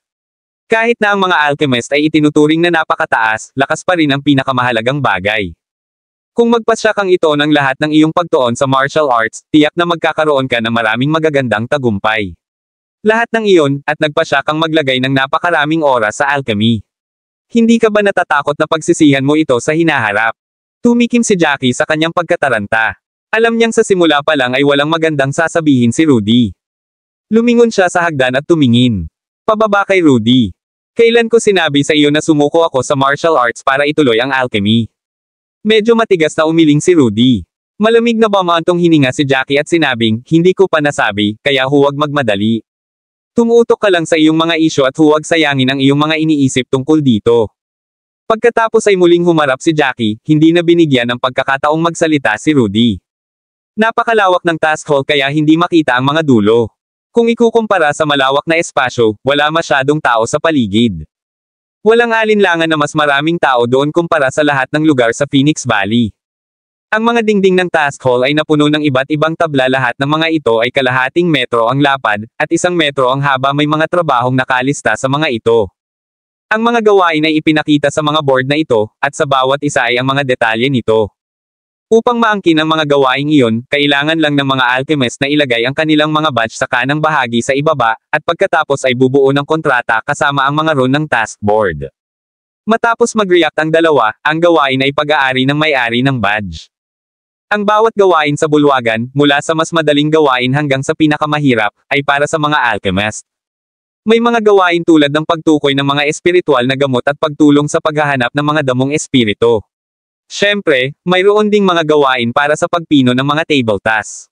Kahit na ang mga alchemist ay itinuturing na napakataas, lakas pa rin ang pinakamahalagang bagay. Kung magpasya kang ito ng lahat ng iyong pagtuon sa martial arts, tiyak na magkakaroon ka ng maraming magagandang tagumpay. Lahat ng iyon, at nagpasya kang maglagay ng napakaraming oras sa alchemy. Hindi ka ba natatakot na pagsisihan mo ito sa hinaharap? Tumikim si Jackie sa kanyang pagkataranta. Alam niyang sa simula pa lang ay walang magandang sasabihin si Rudy. Lumingon siya sa hagdan at tumingin. Pababa kay Rudy. Kailan ko sinabi sa iyo na sumuko ako sa martial arts para ituloy ang alchemy? Medyo matigas na umiling si Rudy. Malamig na bumantong hininga si Jackie at sinabing, hindi ko pa nasabi, kaya huwag magmadali. Tumutok ka lang sa iyong mga isyu at huwag sayangin ang iyong mga iniisip tungkol dito. Pagkatapos ay muling humarap si Jackie, hindi na binigyan ng pagkakataong magsalita si Rudy. Napakalawak ng task hall kaya hindi makita ang mga dulo. Kung ikukumpara sa malawak na espasyo, wala masyadong tao sa paligid. Walang alinlangan na mas maraming tao doon kumpara sa lahat ng lugar sa Phoenix Valley. Ang mga dingding ng task hall ay napuno ng iba't ibang tabla, lahat ng mga ito ay kalahating metro ang lapad, at 1 metro ang haba, may mga trabahong nakalista sa mga ito. Ang mga gawain ay ipinakita sa mga board na ito, at sa bawat isa ay ang mga detalye nito. Upang maangkin ang mga gawaing iyon, kailangan lang ng mga alchemist na ilagay ang kanilang mga badge sa kanang bahagi sa ibaba, at pagkatapos ay bubuo ng kontrata kasama ang mga rune ng task board. Matapos mag-react ang dalawa, ang gawain ay pag-aari ng may-ari ng badge. Ang bawat gawain sa bulwagan, mula sa mas madaling gawain hanggang sa pinakamahirap, ay para sa mga alchemist. May mga gawain tulad ng pagtukoy ng mga espiritual na gamot at pagtulong sa paghahanap ng mga damong espiritu. Siyempre, mayroon ding mga gawain para sa pagpino ng mga table tasks.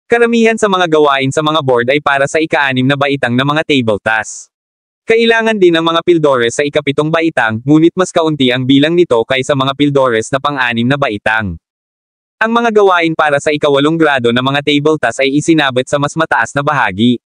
Karamihan sa mga gawain sa mga board ay para sa ika-6 na baitang na mga table tasks. Kailangan din ng mga pildores sa ika-7 baitang, ngunit mas kaunti ang bilang nito kaysa mga pildores na pang-6 na baitang. Ang mga gawain para sa ika-8 grado na mga table tasks ay isinabit sa mas mataas na bahagi.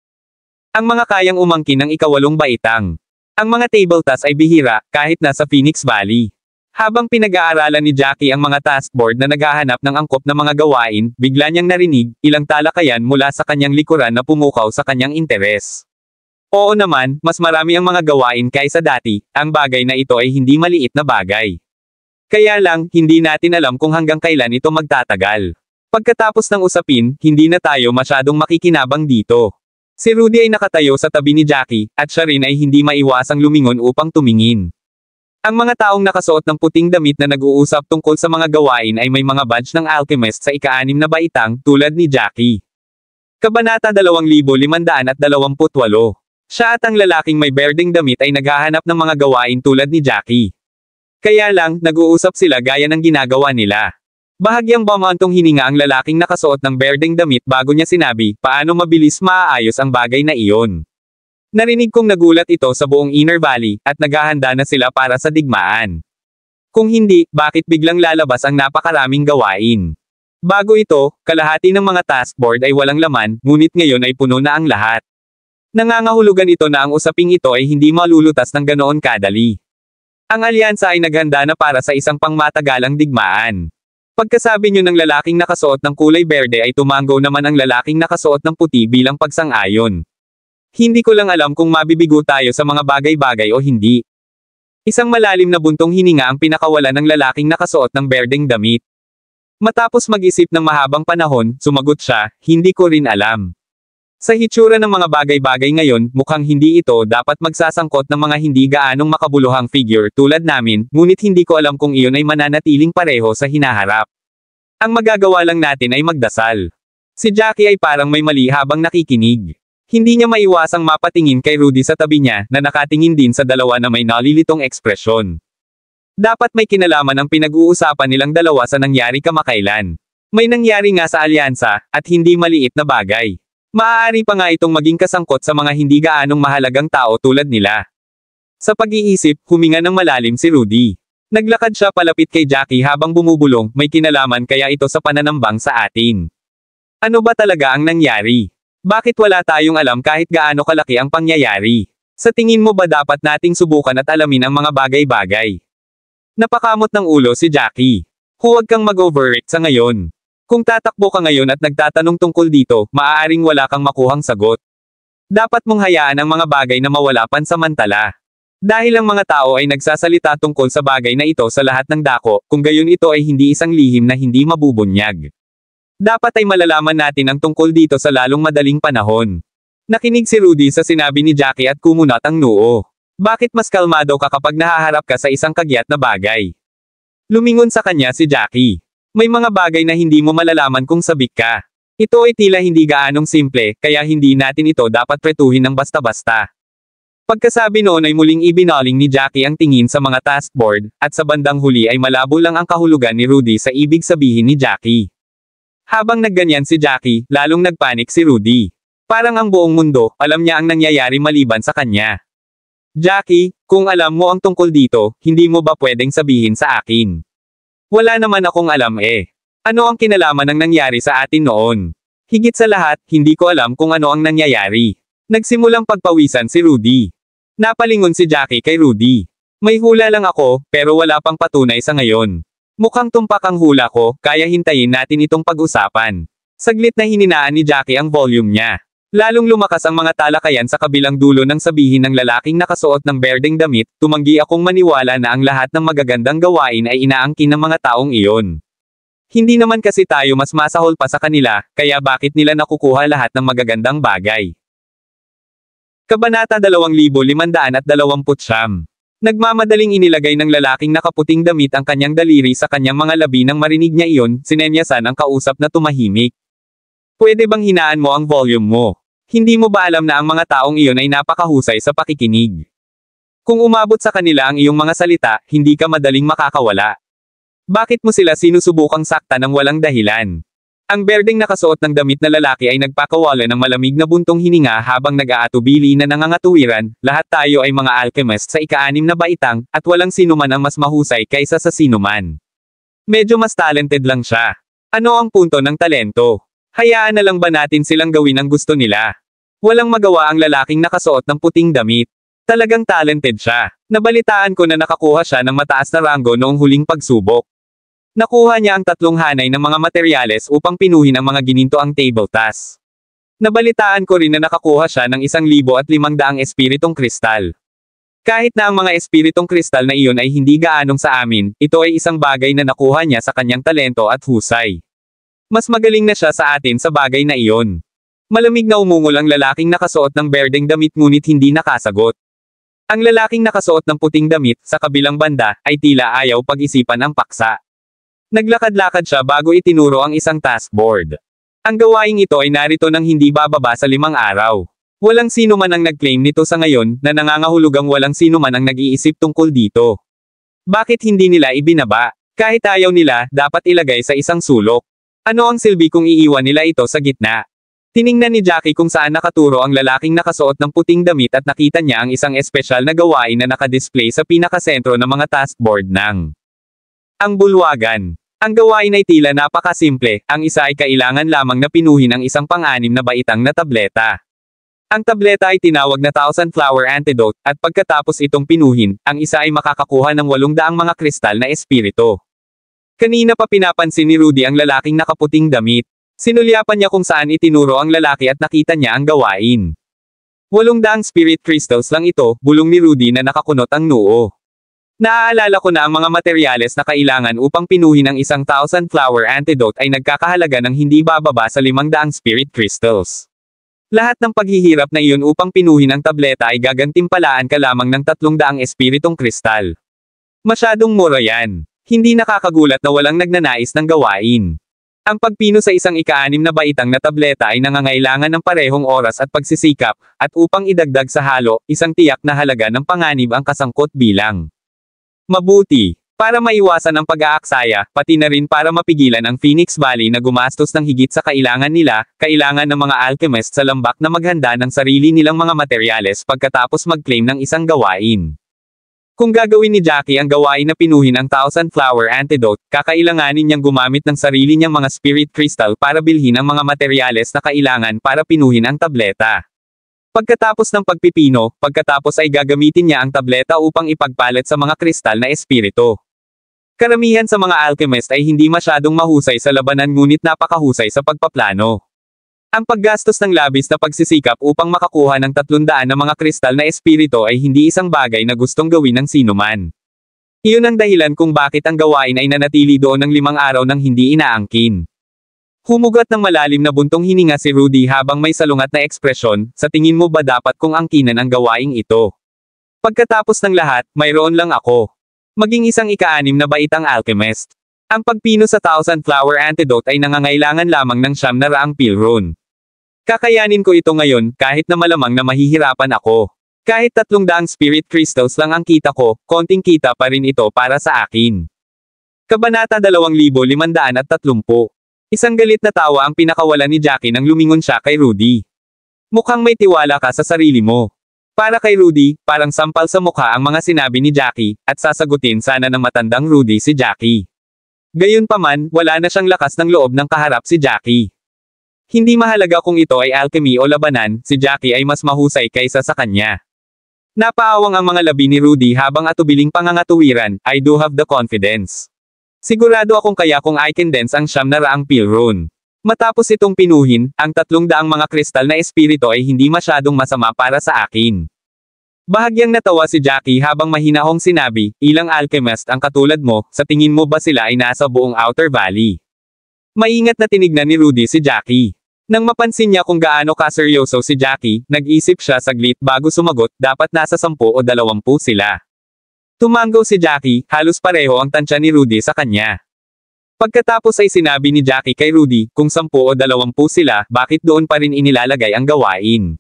Ang mga kayang umangkin ng ika-8 baitang. Ang mga table tasks ay bihira, kahit nasa Phoenix Valley. Habang pinag-aaralan ni Jackie ang mga task board na naghahanap ng angkop na mga gawain, bigla niyang narinig ilang talakayan mula sa kanyang likuran na pumukaw sa kanyang interes. Oo naman, mas marami ang mga gawain kaysa dati, ang bagay na ito ay hindi maliit na bagay. Kaya lang, hindi natin alam kung hanggang kailan ito magtatagal. Pagkatapos ng usapin, hindi na tayo masyadong makikinabang dito. Si Rudy ay nakatayo sa tabi ni Jackie, at siya rin ay hindi maiwasang lumingon upang tumingin. Ang mga taong nakasuot ng puting damit na nag-uusap tungkol sa mga gawain ay may mga badge ng alchemist sa ika-6 na baitang, tulad ni Jackie. Kabanata 2528. Siya at ang lalaking may berdeng damit ay naghahanap ng mga gawain tulad ni Jackie. Kaya lang, nag-uusap sila gaya ng ginagawa nila. Bahagyang bumantong hininga ang lalaking nakasuot ng berdeng damit bago niya sinabi, paano mabilis maaayos ang bagay na iyon. Narinig kong nagulat ito sa buong Inner Valley, at naghahanda na sila para sa digmaan. Kung hindi, bakit biglang lalabas ang napakaraming gawain? Bago ito, kalahati ng mga task board ay walang laman, ngunit ngayon ay puno na ang lahat. Nangangahulugan ito na ang usaping ito ay hindi malulutas ng ganoon kadali. Ang alyansa ay naghanda na para sa isang pangmatagalang digmaan. Pagkasabi niyo ng lalaking nakasuot ng kulay berde ay tumango naman ang lalaking nakasuot ng puti bilang pagsang-ayon. Hindi ko lang alam kung mabibigo tayo sa mga bagay-bagay o hindi. Isang malalim na buntong hininga ang pinakawalan ng lalaking nakasuot ng berdeng damit. Matapos mag-isip ng mahabang panahon, sumagot siya, hindi ko rin alam. Sa hitsura ng mga bagay-bagay ngayon, mukhang hindi ito dapat magsasangkot ng mga hindi gaanong makabuluhang figure tulad namin, ngunit hindi ko alam kung iyon ay mananatiling pareho sa hinaharap. Ang magagawa lang natin ay magdasal. Si Jackie ay parang may mali habang nakikinig. Hindi niya maiwasang mapatingin kay Rudy sa tabi niya, na nakatingin din sa dalawa na may nalilitong ekspresyon. Dapat may kinalaman ang pinag-uusapan nilang dalawa sa nangyari kamakailan. May nangyari nga sa alyansa, at hindi maliit na bagay. Maaari pa nga itong maging kasangkot sa mga hindi gaanong mahalagang tao tulad nila. Sa pag-iisip, huminga ng malalim si Rudy. Naglakad siya palapit kay Jackie habang bumubulong, may kinalaman kaya ito sa pananambang sa atin. Ano ba talaga ang nangyari? Bakit wala tayong alam kahit gaano kalaki ang pangyayari? Sa tingin mo ba dapat nating subukan at alamin ang mga bagay-bagay? Napakamot ng ulo si Jackie. Huwag kang mag-overreact sa ngayon. Kung tatakbo ka ngayon at nagtatanong tungkol dito, maaaring wala kang makuhang sagot. Dapat mong hayaan ang mga bagay na mawala pansamantala. Dahil ang mga tao ay nagsasalita tungkol sa bagay na ito sa lahat ng dako, kung gayon ito ay hindi isang lihim na hindi mabubunyag. Dapat ay malalaman natin ang tungkol dito sa lalong madaling panahon. Nakinig si Rudy sa sinabi ni Jackie at kumunat ang noo. Bakit mas kalmado ka kapag nahaharap ka sa isang kagyat na bagay? Lumingon sa kanya si Jackie. May mga bagay na hindi mo malalaman kung sabik ka. Ito ay tila hindi gaanong simple, kaya hindi natin ito dapat pretuhin ng basta-basta. Pagkasabi noon ay muling ibinaling ni Jackie ang tingin sa mga task board, at sa bandang huli ay malabo lang ang kahulugan ni Rudy sa ibig sabihin ni Jackie. Habang nagganyan si Jackie, lalong nagpanik si Rudy. Parang ang buong mundo, alam niya ang nangyayari maliban sa kanya. Jackie, kung alam mo ang tungkol dito, hindi mo ba pwedeng sabihin sa akin? Wala naman akong alam eh. Ano ang kinalaman ng nangyari sa atin noon? Higit sa lahat, hindi ko alam kung ano ang nangyayari. Nagsimulang pagpawisan si Rudy. Napalingon si Jackie kay Rudy. May hula lang ako, pero wala pang patunay sa ngayon. Mukhang tumpak ang hula ko, kaya hintayin natin itong pag-usapan. Saglit na hininaan ni Jackie ang volume niya. Lalong lumakas ang mga talakayan sa kabilang dulo ng sabihin ng lalaking nakasuot ng berdeng damit, tumanggi akong maniwala na ang lahat ng magagandang gawain ay inaangkin ng mga taong iyon. Hindi naman kasi tayo mas masahol pa sa kanila, kaya bakit nila nakukuha lahat ng magagandang bagay? Kabanata 2529. Nagmamadaling inilagay ng lalaking nakaputing damit ang kanyang daliri sa kanyang mga labi nang marinig niya iyon, sinenyasan ang kausap na tumahimik. Pwede bang hinaan mo ang volume mo? Hindi mo ba alam na ang mga taong iyon ay napakahusay sa pakikinig? Kung umabot sa kanila ang iyong mga salita, hindi ka madaling makakawala. Bakit mo sila sinusubukang sakta ng walang dahilan? Ang berdeng nakasuot ng damit na lalaki ay nagpakawala ng malamig na buntong hininga habang nag-aatubili na nangangatuwiran, lahat tayo ay mga alchemist sa ika-6 na baitang, at walang sinuman ang mas mahusay kaysa sa sinuman. Medyo mas talented lang siya. Ano ang punto ng talento? Hayaan na lang ba natin silang gawin ang gusto nila? Walang magawa ang lalaking nakasuot ng puting damit. Talagang talented siya. Nabalitaan ko na nakakuha siya ng mataas na ranggo noong huling pagsubok. Nakuha niya ang 3 hanay ng mga materyales upang pinuhin ang mga ginintoang table task. Nabalitaan ko rin na nakakuha siya ng 1,500 espiritong kristal. Kahit na ang mga espiritong kristal na iyon ay hindi gaanong sa amin, ito ay isang bagay na nakuha niya sa kanyang talento at husay. Mas magaling na siya sa atin sa bagay na iyon. Malamig na umungol ang lalaking nakasuot ng berdeng damit ngunit hindi nakasagot. Ang lalaking nakasuot ng puting damit, sa kabilang banda, ay tila ayaw pag-isipan ang paksa. Naglakad-lakad siya bago itinuro ang isang taskboard. Ang gawaing ito ay narito nang hindi bababa sa 5 araw. Walang sino man ang nag-claim nito sa ngayon, na nangangahulugang walang sino man ang nag-iisip tungkol dito. Bakit hindi nila ibinaba? Kahit ayaw nila, dapat ilagay sa isang sulok. Ano ang silbi kung iiwan nila ito sa gitna? Tiningnan ni Jackie kung saan nakaturo ang lalaking nakasuot ng puting damit at nakita niya ang isang espesyal na gawain na nakadisplay sa pinakasentro ng mga taskboard ng ang bulwagan. Ang gawain ay tila napakasimple, ang isa ay kailangan lamang na pinuhin ang isang pang-6 na baitang na tableta. Ang tableta ay tinawag na 1,000 Flower Antidote, at pagkatapos itong pinuhin, ang isa ay makakakuha ng 800 mga kristal na espiritu. Kanina pa pinapansin ni Rudy ang lalaking nakaputing damit. Sinulyapan niya kung saan itinuro ang lalaki at nakita niya ang gawain. 800 spirit crystals lang ito, bulong ni Rudy na nakakunot ang noo. Naaalala ko na ang mga materyales na kailangan upang pinuhin ang isang 1,000 flower antidote ay nagkakahalaga ng hindi bababa sa 500 spirit crystals. Lahat ng paghihirap na iyon upang pinuhin ang tableta ay gagantimpalaan ka lamang ng 300 espiritong kristal. Masyadong mura yan. Hindi nakakagulat na walang nagnanais ng gawain. Ang pagpino sa isang ika-6 na baitang na tableta ay nangangailangan ng parehong oras at pagsisikap, at upang idagdag sa halo, isang tiyak na halaga ng panganib ang kasangkot bilang. Mabuti. Para maiwasan ang pag-aaksaya, pati na rin para mapigilan ang Phoenix Valley na gumastos ng higit sa kailangan nila, kailangan ng mga alchemist sa lambak na maghanda ng sarili nilang mga materyales pagkatapos mag-claim ng isang gawain. Kung gagawin ni Jackie ang gawain na pinuhin ang 1,000 flower antidote, kakailanganin niyang gumamit ng sarili niyang mga spirit crystal para bilhin ang mga materyales na kailangan para pinuhin ang tableta. Pagkatapos ng pagpipino, pagkatapos ay gagamitin niya ang tableta upang ipagpalit sa mga kristal na espiritu. Karamihan sa mga alchemist ay hindi masyadong mahusay sa labanan ngunit napakahusay sa pagpaplano. Ang paggastos ng labis na pagsisikap upang makakuha ng 300 na mga kristal na espiritu ay hindi isang bagay na gustong gawin ng sinuman. Iyon ang dahilan kung bakit ang gawain ay nanatili doon ng 5 araw nang hindi inaangkin. Humugat ng malalim na buntong hininga si Rudy habang may salungat na ekspresyon, sa tingin mo ba dapat kong angkinan ang gawaing ito? Pagkatapos ng lahat, mayroon lang ako. Maging isang ika-6 na baitang alchemist. Ang pagpino sa 1,000 flower antidote ay nangangailangan lamang ng 900 pilrune. Kakayanin ko ito ngayon, kahit na malamang na mahihirapan ako. Kahit 300 spirit crystals lang ang kita ko, konting kita pa rin ito para sa akin. Kabanata 2530. Isang galit na tawa ang pinakawalan ni Jackie nang lumingon siya kay Rudy. Mukhang may tiwala ka sa sarili mo. Para kay Rudy, parang sampal sa mukha ang mga sinabi ni Jackie, at sasagutin sana ng matandang Rudy si Jackie. Gayunpaman, wala na siyang lakas ng loob ng kaharap si Jackie. Hindi mahalaga kung ito ay alchemy o labanan, si Jackie ay mas mahusay kaysa sa kanya. Napaawang ang mga labi ni Rudy habang atubiling pangangatuwiran, I do have the confidence. Sigurado akong kaya kung I can dance ang 900 pilrune. Matapos itong pinuhin, ang 300 mga kristal na espiritu ay hindi masyadong masama para sa akin. Bahagyang natawa si Jackie habang mahinahong sinabi, ilang alchemist ang katulad mo, sa tingin mo ba sila ay nasa buong Outer Valley? Maingat na tinignan ni Rudy si Jackie. Nang mapansin niya kung gaano kaseryoso si Jackie, nag-isip siya saglit bago sumagot, dapat nasa 10 o 20 sila. Tumanggaw si Jackie, halos pareho ang tansya ni Rudy sa kanya. Pagkatapos ay sinabi ni Jackie kay Rudy, kung 10 o 20 sila, bakit doon pa rin inilalagay ang gawain?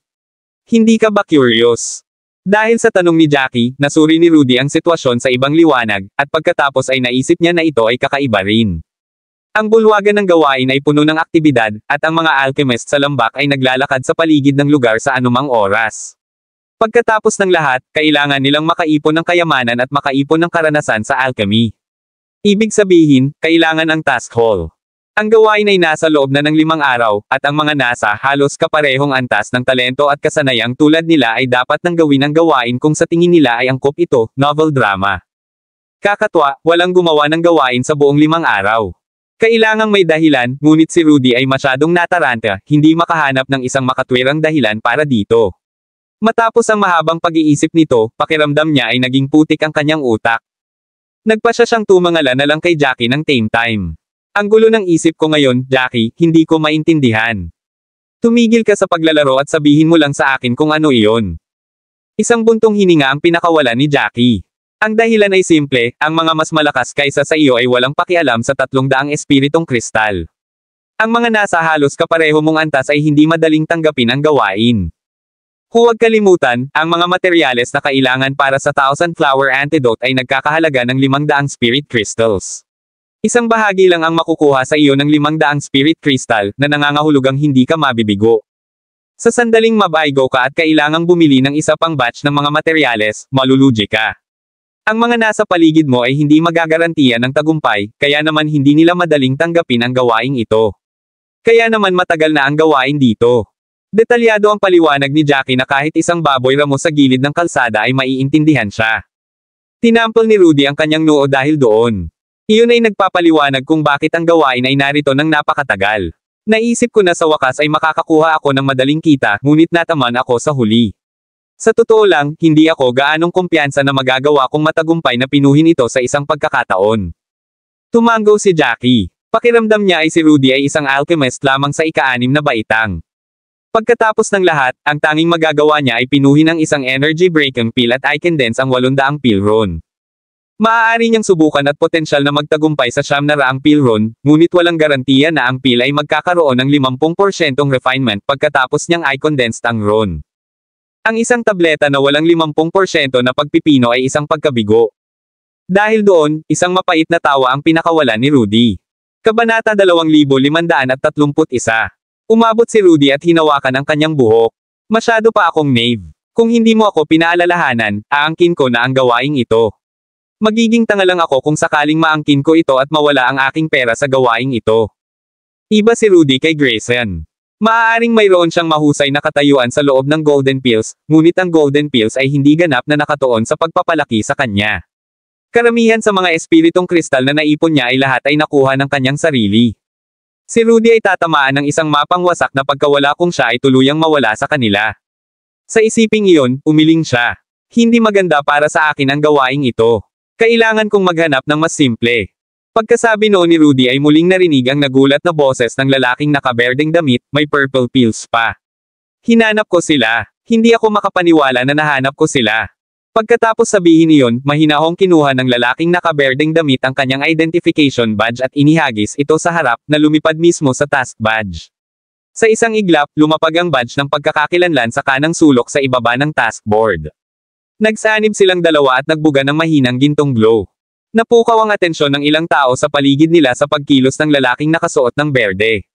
Hindi ka ba curious? Dahil sa tanong ni Jackie, nasuri ni Rudy ang sitwasyon sa ibang liwanag, at pagkatapos ay naisip niya na ito ay kakaiba rin. Ang bulwagan ng gawain ay puno ng aktibidad, at ang mga alchemist sa lambak ay naglalakad sa paligid ng lugar sa anumang oras. Pagkatapos ng lahat, kailangan nilang makaipon ng kayamanan at makaipon ng karanasan sa alchemy. Ibig sabihin, kailangan ang task hall. Ang gawain ay nasa loob na ng 5 araw, at ang mga nasa halos kaparehong antas ng talento at kasanayang tulad nila ay dapat nang gawin ang gawain kung sa tingin nila ay angkop ito, novel drama. Kakatwa, walang gumawa ng gawain sa buong 5 araw. Kailangang may dahilan, ngunit si Rudy ay masyadong nataranta, hindi makahanap ng isang makatwirang dahilan para dito. Matapos ang mahabang pag-iisip nito, pakiramdam niya ay naging putik ang kanyang utak. Nagpasya siyang tumangala na lang kay Jackie ng tame time. Ang gulo ng isip ko ngayon, Jackie, hindi ko maintindihan. Tumigil ka sa paglalaro at sabihin mo lang sa akin kung ano iyon. Isang buntong hininga ang pinakawala ni Jackie. Ang dahilan ay simple, ang mga mas malakas kaysa sa iyo ay walang pakialam sa 300 espiritong kristal. Ang mga nasa halos kapareho mong antas ay hindi madaling tanggapin ang gawain. Huwag kalimutan, ang mga materyales na kailangan para sa 1,000 flower antidote ay nagkakahalaga ng 500 spirit crystals. Isang bahagi lang ang makukuha sa iyo ng 500 spirit crystal, na nangangahulugang hindi ka mabibigo. Sa sandaling mabaigo ka at kailangang bumili ng isa pang batch ng mga materyales, malulugi ka. Ang mga nasa paligid mo ay hindi magagarantiya ng tagumpay, kaya naman hindi nila madaling tanggapin ang gawaing ito. Kaya naman matagal na ang gawain dito. Detalyado ang paliwanag ni Jackie na kahit isang baboy ramo sa gilid ng kalsada ay maiintindihan siya. Tinampol ni Rudy ang kanyang noo dahil doon. Iyon ay nagpapaliwanag kung bakit ang gawain ay narito ng napakatagal. Naisip ko na sa wakas ay makakakuha ako ng madaling kita, ngunit nataman ako sa huli. Sa totoo lang, hindi ako gaanong kumpiyansa na magagawa kung matagumpay na pinuhin ito sa isang pagkakataon. Tumanggaw si Jackie. Pakiramdam niya ay si Rudy ay isang alchemist lamang sa ika-6 na baitang. Pagkatapos ng lahat, ang tanging magagawa niya ay pinuhin ang isang energy breaking pill at I can dance ang 800 pilrune. Maaari niyang subukan at potensyal na magtagumpay sa 900 pilrune, ngunit walang garantiya na ang pill ay magkakaroon ng 50% refinement pagkatapos niyang i-condensed ang rune. Ang isang tableta na walang 50% na pagpipino ay isang pagkabigo. Dahil doon, isang mapait na tawa ang pinakawalan ni Rudy. Kabanata 2531. Umabot si Rudy at hinawakan ang kanyang buhok. Masyado pa akong knave. Kung hindi mo ako pinaalalahanan, aangkin ko na ang gawaing ito. Magiging tanga lang ako kung sakaling maangkin ko ito at mawala ang aking pera sa gawaing ito. Iba si Rudy kay Grayson. Maaaring mayroon siyang mahusay na katayuan sa loob ng Golden Pills, ngunit ang Golden Pills ay hindi ganap na nakatuon sa pagpapalaki sa kanya. Karamihan sa mga espiritong kristal na naipon niya ay lahat ay nakuha ng kanyang sarili. Si Rudy ay tatamaan ng isang mapang wasak na pagkawala kung siya ay tuluyang mawala sa kanila. Sa isiping iyon, umiling siya. Hindi maganda para sa akin ang gawaing ito. Kailangan kong maghanap ng mas simple. Pagkasabi noon ni Rudy ay muling narinig ang nagulat na boses ng lalaking nakaberdeng damit, may purple pills pa. Hinanap ko sila. Hindi ako makapaniwala na nahanap ko sila. Pagkatapos sabihin iyon, mahinahong kinuha ng lalaking nakaberdeng damit ang kanyang identification badge at inihagis ito sa harap, na lumipad mismo sa task badge. Sa isang iglap, lumapag ang badge ng pagkakakilanlan sa kanang sulok sa ibaba ng task board. Nagsanib silang dalawa at nagbuga ng mahinang gintong glow. Napukaw ang atensyon ng ilang tao sa paligid nila sa pagkilos ng lalaking nakasuot ng berde.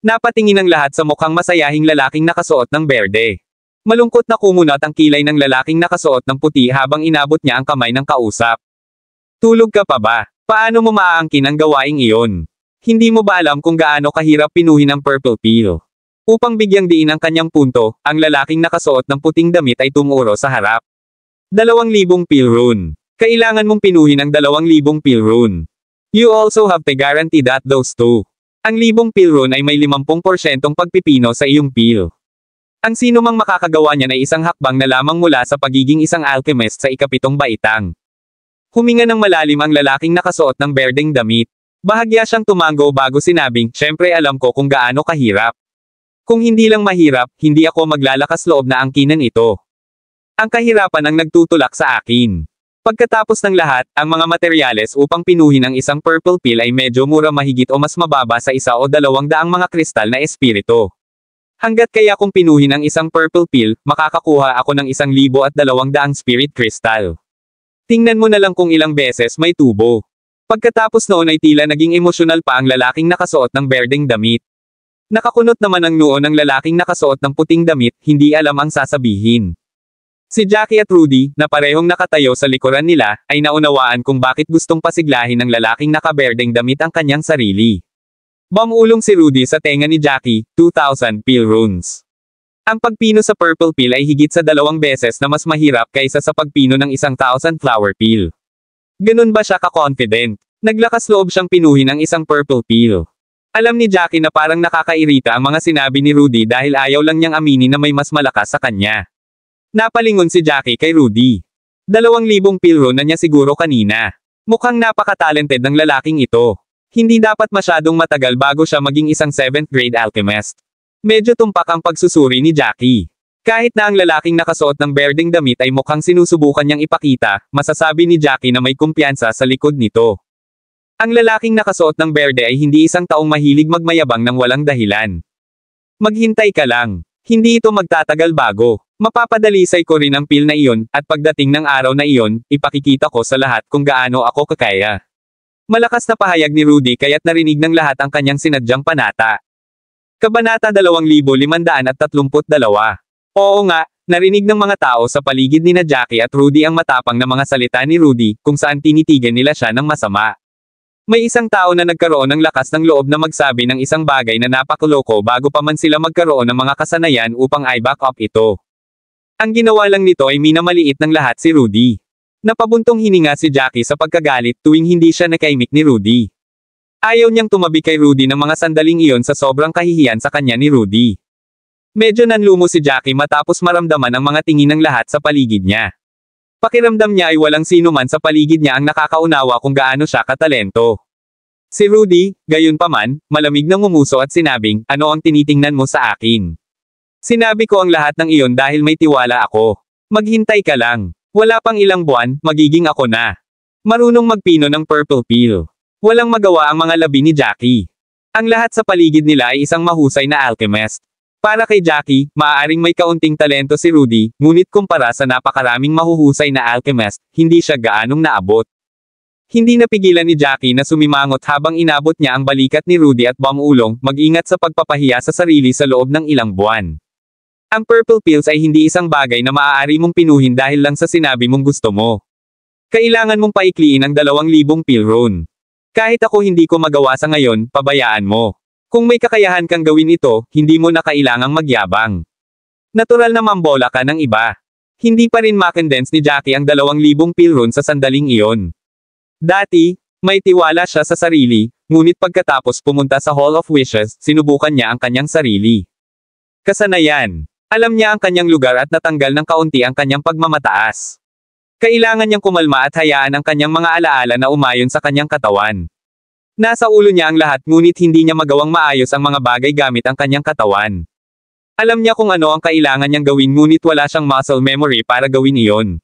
Napatingin ang lahat sa mukhang masayahing lalaking nakasuot ng berde. Malungkot na kumunat ang kilay ng lalaking nakasuot ng puti habang inabot niya ang kamay ng kausap. Tulog ka pa ba? Paano mo maaangkin ang gawaing iyon? Hindi mo ba alam kung gaano kahirap pinuhin ang purple pill? Upang bigyang diin ang kanyang punto, ang lalaking nakasuot ng puting damit ay tumuro sa harap. 2,000 pill rune. Kailangan mong pinuhin ang 2,000 pill rune. You also have to guarantee that those two. Ang 1,000 pill rune ay may 50% pagpipino sa iyong pill. Ang sino mang makakagawa niyan ay isang hakbang na lamang mula sa pagiging isang alchemist sa ikapitong baitang. Huminga ng malalim ang lalaking nakasuot ng berdeng damit. Bahagya siyang tumango bago sinabing, "Syempre alam ko kung gaano kahirap. Kung hindi lang mahirap, hindi ako maglalakas loob na angkinan ito. Ang kahirapan ang nagtutulak sa akin." Pagkatapos ng lahat, ang mga materyales upang pinuhin ang isang purple pill ay medyo mura mahigit o mas mababa sa 1 o 200 mga kristal na espiritu. Hanggat kaya kung pinuhin ang isang purple pill, makakakuha ako ng 1,200 spirit crystal. Tingnan mo na lang kung ilang beses may tubo. Pagkatapos noon ay tila naging emosyonal pa ang lalaking nakasuot ng berdeng damit. Nakakunot naman ang noo ng lalaking nakasuot ng puting damit, hindi alam ang sasabihin. Si Jackie at Rudy, na parehong nakatayo sa likuran nila, ay naunawaan kung bakit gustong pasiglahin ng lalaking nakaberdeng damit ang kanyang sarili. Bumulong si Rudy sa tenga ni Jackie, 2,000 pill runes. Ang pagpino sa purple pill ay higit sa 2 beses na mas mahirap kaysa sa pagpino ng 1,000 flower pill. Ganun ba siya ka-confident? Naglakas loob siyang pinuhin ang isang purple pill. Alam ni Jackie na parang nakakairita ang mga sinabi ni Rudy dahil ayaw lang niyang aminin na may mas malakas sa kanya. Napalingon si Jackie kay Rudy. 2,000 pill rune na niya siguro kanina. Mukhang napaka-talented ng lalaking ito. Hindi dapat masyadong matagal bago siya maging isang 7th grade alchemist. Medyo tumpak ang pagsusuri ni Jackie. Kahit na ang lalaking nakasuot ng berdeng damit ay mukhang sinusubukan niyang ipakita, masasabi ni Jackie na may kumpiyansa sa likod nito. Ang lalaking nakasuot ng berde ay hindi isang taong mahilig magmayabang ng walang dahilan. Maghintay ka lang. Hindi ito magtatagal bago. Mapapadalisay ko rin ang pill na iyon, at pagdating ng araw na iyon, ipakikita ko sa lahat kung gaano ako kakaya. Malakas na pahayag ni Rudy kaya't narinig ng lahat ang kanyang sinadyang panata. Kabanata 2532. Oo nga, narinig ng mga tao sa paligid nina Jackie at Rudy ang matapang na mga salita ni Rudy, kung saan tinitigan nila siya ng masama. May isang tao na nagkaroon ng lakas ng loob na magsabi ng isang bagay na napakaloko bago pa man sila magkaroon ng mga kasanayan upang i-back up ito. Ang ginawa lang nito ay minamaliit ng lahat si Rudy. Napabuntong hininga si Jackie sa pagkagalit tuwing hindi siya nakaimik ni Rudy. Ayaw niyang tumabi kay Rudy ng mga sandaling iyon sa sobrang kahihiyan sa kanya ni Rudy. Medyo nanlumo si Jackie matapos maramdaman ang mga tingin ng lahat sa paligid niya. Pakiramdam niya ay walang sino man sa paligid niya ang nakakaunawa kung gaano siya katalento. Si Rudy, gayunpaman, malamig na ngumuso at sinabing, "Ano ang tinitingnan mo sa akin? Sinabi ko ang lahat ng iyon dahil may tiwala ako. Maghintay ka lang. Wala pang ilang buwan, magiging ako na." Marunong magpino ng purple pill. Walang magawa ang mga labi ni Jackie. Ang lahat sa paligid nila ay isang mahusay na alchemist. Para kay Jackie, maaaring may kaunting talento si Rudy, ngunit kumpara sa napakaraming mahuhusay na alchemist, hindi siya gaanong naabot. Hindi napigilan ni Jackie na sumimangot habang inabot niya ang balikat ni Rudy at bumulong, "Mag-ingat sa pagpapahiya sa sarili sa loob ng ilang buwan. Ang purple pills ay hindi isang bagay na maaari mong pinuhin dahil lang sa sinabi mong gusto mo. Kailangan mong paikliin ang 2,000 pill rune. Kahit ako hindi ko magawa sa ngayon, pabayaan mo. Kung may kakayahan kang gawin ito, hindi mo na kailangang magyabang. Natural na mambola ka ng iba." Hindi pa rin makondense ni Jackie ang 2,000 pill rune sa sandaling iyon. Dati, may tiwala siya sa sarili, ngunit pagkatapos pumunta sa Hall of Wishes, sinubukan niya ang kanyang sarili. Kasanayan. Alam niya ang kanyang lugar at natanggal ng kaunti ang kanyang pagmamataas. Kailangan niyang kumalma at hayaan ang kanyang mga alaala na umayon sa kanyang katawan. Nasa ulo niya ang lahat ngunit hindi niya magawang maayos ang mga bagay gamit ang kanyang katawan. Alam niya kung ano ang kailangan niyang gawin ngunit wala siyang muscle memory para gawin iyon.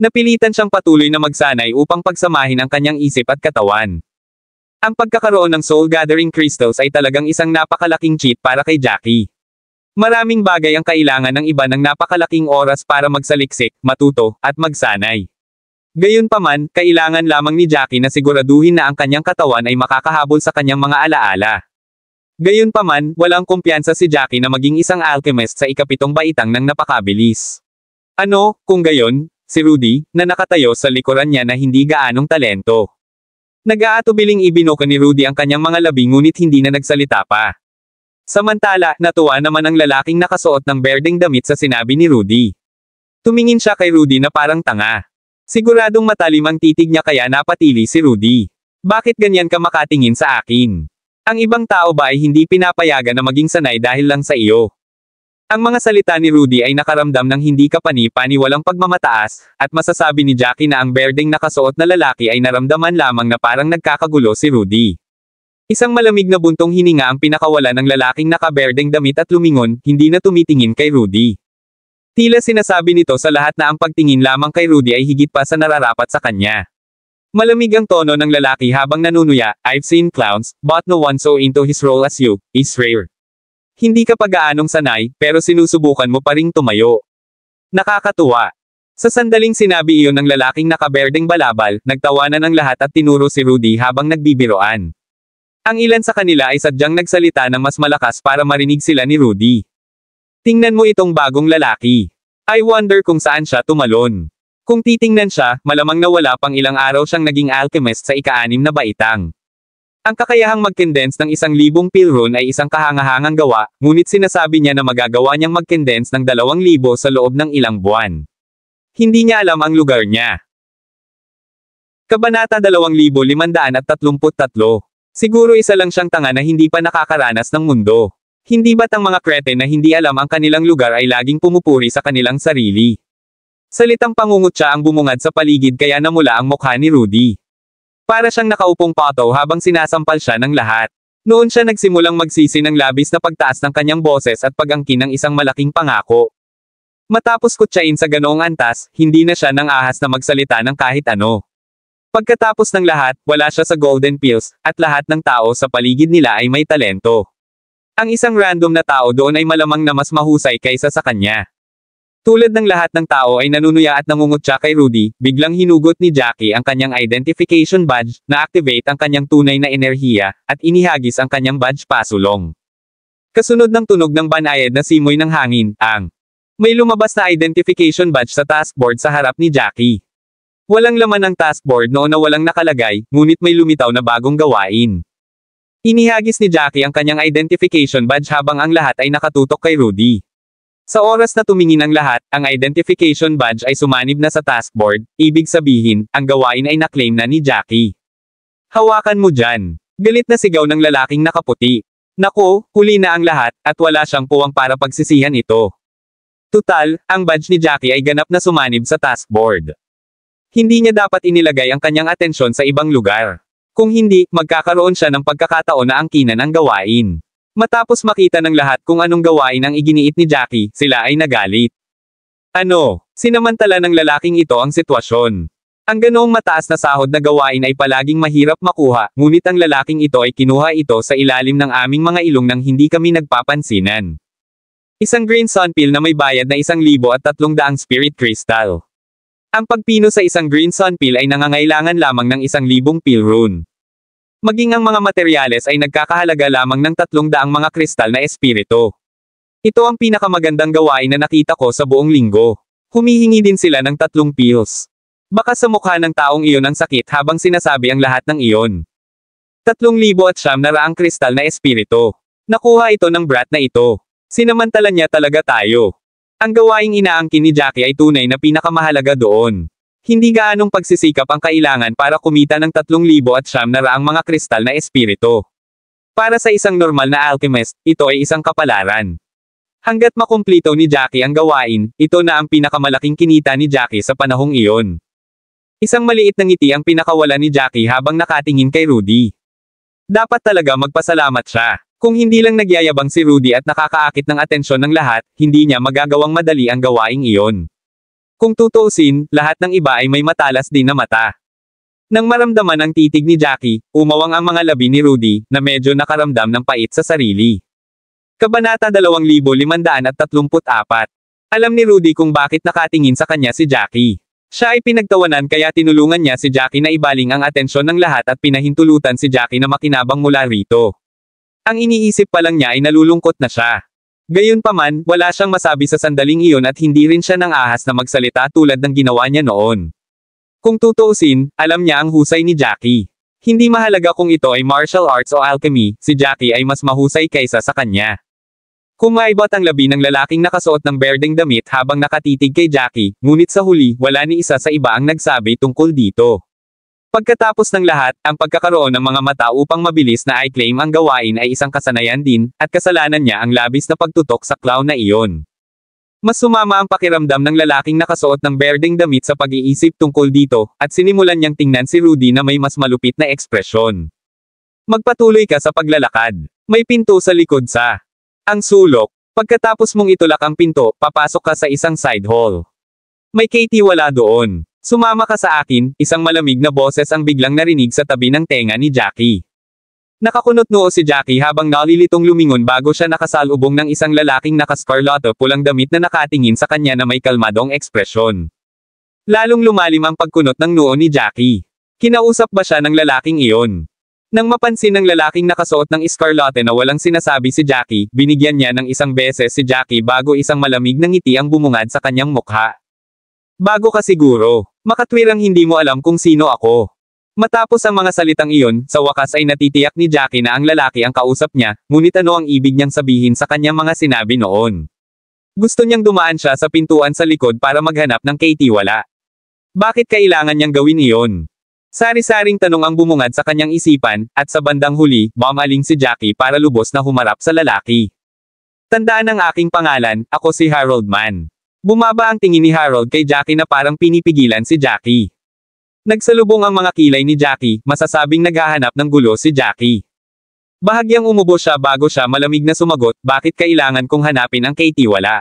Napilitan siyang patuloy na magsanay upang pagsamahin ang kanyang isip at katawan. Ang pagkakaroon ng soul gathering crystals ay talagang isang napakalaking cheat para kay Jackie. Maraming bagay ang kailangan ng iba ng napakalaking oras para magsaliksik, matuto, at magsanay. Gayunpaman, kailangan lamang ni Jackie na siguraduhin na ang kanyang katawan ay makakahabol sa kanyang mga alaala. Gayunpaman, walang kumpiyansa si Jackie na maging isang alchemist sa ikapitong baitang ng napakabilis. Ano, kung gayon, si Rudy, na nakatayo sa likuran niya na hindi gaanong talento. Nag-aatubiling ibinuka ni Rudy ang kanyang mga labi ngunit hindi na nagsalita pa. Samantala, natuwa naman ang lalaking nakasuot ng berdeng damit sa sinabi ni Rudy. Tumingin siya kay Rudy na parang tanga. Siguradong matalim ang titig niya kaya napatili si Rudy. Bakit ganyan ka makatingin sa akin? Ang ibang tao ba ay hindi pinapayagan na maging sanay dahil lang sa iyo? Ang mga salita ni Rudy ay nakaramdam ng hindi kapani-pani walang pagmamataas, at masasabi ni Jackie na ang berdeng nakasuot na lalaki ay naramdaman lamang na parang nagkakagulo si Rudy. Isang malamig na buntong hininga ang pinakawala ng lalaking nakaberdeng damit at lumingon, hindi na tumitingin kay Rudy. Tila sinasabi nito sa lahat na ang pagtingin lamang kay Rudy ay higit pa sa nararapat sa kanya. Malamig ang tono ng lalaki habang nanunuya, I've seen clowns, but no one so into his role as you, is rare. Hindi ka pag-aanong sanay, pero sinusubukan mo pa ring tumayo. Nakakatuwa. Sa sandaling sinabi iyon ng lalaking nakaberdeng balabal, nagtawanan ang lahat at tinuro si Rudy habang nagbibiroan. Ang ilan sa kanila ay sadyang nagsalita ng mas malakas para marinig sila ni Rudy. Tingnan mo itong bagong lalaki. I wonder kung saan siya tumalon. Kung titingnan siya, malamang na wala pang ilang araw siyang naging alchemist sa ika-6 na baitang. Ang kakayahang mag-condense ng 1,000 pilron ay isang kahangahangang gawa, ngunit sinasabi niya na magagawa niyang mag-condense ng 2,000 sa loob ng ilang buwan. Hindi niya alam ang lugar niya. Kabanata 2533. Siguro isa lang siyang tanga na hindi pa nakakaranas ng mundo. Hindi ba't ang mga krete na hindi alam ang kanilang lugar ay laging pumupuri sa kanilang sarili? Salitang pangungutya ang bumungad sa paligid kaya namula ang mukha ni Rudy. Para siyang nakaupong pato habang sinasampal siya ng lahat. Noon siya nagsimulang magsisi ng labis na pagtaas ng kanyang boses at pag-angkin ng isang malaking pangako. Matapos kutsain sa ganoong antas, hindi na siya nang ahas na magsalita ng kahit ano. Pagkatapos ng lahat, wala siya sa Golden Pills, at lahat ng tao sa paligid nila ay may talento. Ang isang random na tao doon ay malamang na mas mahusay kaysa sa kanya. Tulad ng lahat ng tao ay nanunuya at nangungutya kay Rudy, biglang hinugot ni Jackie ang kanyang identification badge, na-activate ang kanyang tunay na enerhiya, at inihagis ang kanyang badge pasulong. Kasunod ng tunog ng banayad na simoy ng hangin, may lumabas na identification badge sa taskboard sa harap ni Jackie. Walang laman ang taskboard noon na walang nakalagay, ngunit may lumitaw na bagong gawain. Inihagis ni Jackie ang kanyang identification badge habang ang lahat ay nakatutok kay Rudy. Sa oras na tumingin ang lahat, ang identification badge ay sumanib na sa taskboard, ibig sabihin, ang gawain ay naklaim na ni Jackie. Hawakan mo dyan. Galit na sigaw ng lalaking nakaputi. Naku, huli na ang lahat, at wala siyang puwang para pagsisihan ito. Tutal, ang badge ni Jackie ay ganap na sumanib sa taskboard. Hindi niya dapat inilagay ang kanyang atensyon sa ibang lugar. Kung hindi, magkakaroon siya ng pagkakataon na angkinan ang gawain. Matapos makita ng lahat kung anong gawain ang iginiit ni Jackie, sila ay nagalit. Ano? Sinamantala ng lalaking ito ang sitwasyon. Ang ganoong mataas na sahod na gawain ay palaging mahirap makuha, ngunit ang lalaking ito ay kinuha ito sa ilalim ng aming mga ilong nang hindi kami nagpapansinan. Isang green sunpill na may bayad na 1,300 spirit crystal. Ang pagpino sa isang green sunpill ay nangangailangan lamang ng 1,000 pilrune. Maging ang mga materyales ay nagkakahalaga lamang ng 300 mga kristal na espiritu. Ito ang pinakamagandang gawain na nakita ko sa buong linggo. Humihingi din sila ng 3 pills. Baka sa mukha ng taong iyon ang sakit habang sinasabi ang lahat ng iyon. 3,900 kristal na espiritu. Nakuha ito ng brat na ito. Sinamantala niya talaga tayo. Ang gawaing inaangkin ni Jackie ay tunay na pinakamahalaga doon. Hindi gaanong pagsisikap ang kailangan para kumita ng 3,900 mga kristal na espiritu. Para sa isang normal na alchemist, ito ay isang kapalaran. Hanggat makumplito ni Jackie ang gawain, ito na ang pinakamalaking kinita ni Jackie sa panahong iyon. Isang maliit na ngiti ang pinakawala ni Jackie habang nakatingin kay Rudy. Dapat talaga magpasalamat siya. Kung hindi lang nagyayabang si Rudy at nakakaakit ng atensyon ng lahat, hindi niya magagawang madali ang gawaing iyon. Kung tutuusin, lahat ng iba ay may matalas din na mata. Nang maramdaman ang titig ni Jackie, umawang ang mga labi ni Rudy, na medyo nakaramdam ng pait sa sarili. Kabanata 2534. Alam ni Rudy kung bakit nakatingin sa kanya si Jackie. Siya ay pinagtawanan kaya tinulungan niya si Jackie na ibaling ang atensyon ng lahat at pinahintulutan si Jackie na makinabang mula rito. Ang iniisip pa lang niya ay nalulungkot na siya. Gayunpaman, wala siyang masabi sa sandaling iyon at hindi rin siya nang ahas na magsalita tulad ng ginawa niya noon. Kung tutuusin, alam niya ang husay ni Jackie. Hindi mahalaga kung ito ay martial arts o alchemy, si Jackie ay mas mahusay kaysa sa kanya. Kumaibot ang labi ng lalaking nakasuot ng berdeng damit habang nakatitig kay Jackie, ngunit sa huli, wala ni isa sa iba ang nagsabi tungkol dito. Pagkatapos ng lahat, ang pagkakaroon ng mga mata upang mabilis na i-claim ang gawain ay isang kasanayan din, at kasalanan niya ang labis na pagtutok sa clown na iyon. Mas sumama ang pakiramdam ng lalaking nakasuot ng berdeng damit sa pag-iisip tungkol dito, at sinimulan niyang tingnan si Rudy na may mas malupit na ekspresyon. Magpatuloy ka sa paglalakad. May pinto sa likod sa ang sulok. Pagkatapos mong itulak ang pinto, papasok ka sa isang side hall. May Katie wala doon. Sumama ka sa akin, isang malamig na boses ang biglang narinig sa tabi ng tenga ni Jackie. Nakakunot noo si Jackie habang nalilitong lumingon bago siya nakasalubong ng isang lalaking nakaskarlato pulang damit na nakatingin sa kanya na may kalmadong ekspresyon. Lalong lumalim ang pagkunot ng noo ni Jackie. Kinausap ba siya ng lalaking iyon? Nang mapansin ng lalaking nakasuot ng eskarlate na walang sinasabi si Jackie, binigyan niya ng isang beses si Jackie bago isang malamig na ngiti ang bumungad sa kanyang mukha. Bago ka siguro. Makatwirang hindi mo alam kung sino ako. Matapos ang mga salitang iyon, sa wakas ay natitiyak ni Jackie na ang lalaki ang kausap niya, ngunit ano ang ibig niyang sabihin sa kanyang mga sinabi noon? Gusto niyang dumaan siya sa pintuan sa likod para maghanap ng Katie wala. Bakit kailangan niyang gawin iyon? Sari-saring tanong ang bumungad sa kanyang isipan, at sa bandang huli, bumaling si Jackie para lubos na humarap sa lalaki. Tandaan ang aking pangalan, ako si Harold Mann. Bumaba ang tingin ni Harold kay Jackie na parang pinipigilan si Jackie. Nagsalubong ang mga kilay ni Jackie, masasabing naghahanap ng gulo si Jackie. Bahagyang umubo siya bago siya malamig na sumagot, bakit kailangan kong hanapin ang Katie wala?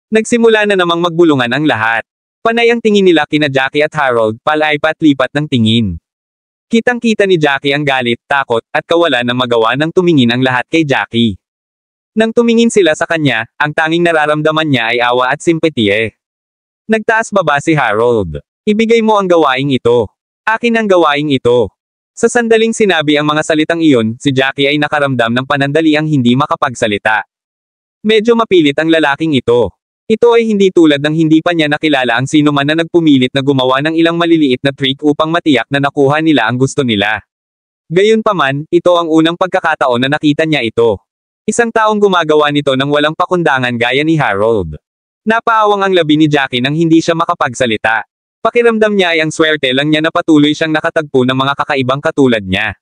Nagsimula na namang magbulungan ang lahat. Panay ang tingin nila kina Jackie at Harold, palaipat-lipat ng tingin. Kitang-kita ni Jackie ang galit, takot, at kawalan ng magawa nang tumingin ang lahat kay Jackie. Nang tumingin sila sa kanya, ang tanging nararamdaman niya ay awa at simpatiye. Nagtaas baba si Harold. Ibigay mo ang gawaing ito. Akin ang gawaing ito. Sa sandaling sinabi ang mga salitang iyon, si Jackie ay nakaramdam ng panandaliang hindi makapagsalita. Medyo mapilit ang lalaking ito. Ito ay hindi tulad ng hindi pa niya nakilala ang sino man na nagpumilit na gumawa ng ilang maliliit na trick upang matiyak na nakuha nila ang gusto nila. Gayunpaman, ito ang unang pagkakataon na nakita niya ito. Isang taong gumagawa nito ng walang pakundangan gaya ni Harold. Napaawang ang labi ni Jackie nang hindi siya makapagsalita. Pakiramdam niya ay ang swerte lang niya na patuloy siyang nakatagpo ng mga kakaibang katulad niya.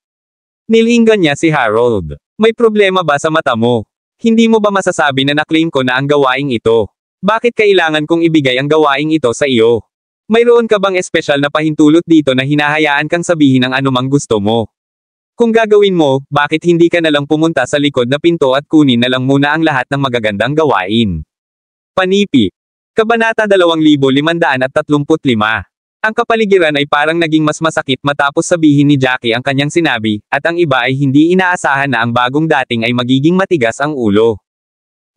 Nilinggan niya si Harold. May problema ba sa mata mo? Hindi mo ba masasabi na naklaim ko na ang gawaing ito? Bakit kailangan kong ibigay ang gawaing ito sa iyo? Mayroon ka bang espesyal na pahintulot dito na hinahayaan kang sabihin ang anumang gusto mo? Kung gagawin mo, bakit hindi ka nalang pumunta sa likod na pinto at kunin na lang muna ang lahat ng magagandang gawain? Panipi. Kabanata 2535. Ang kapaligiran ay parang naging mas masakit matapos sabihin ni Jackie ang kanyang sinabi, at ang iba ay hindi inaasahan na ang bagong dating ay magiging matigas ang ulo.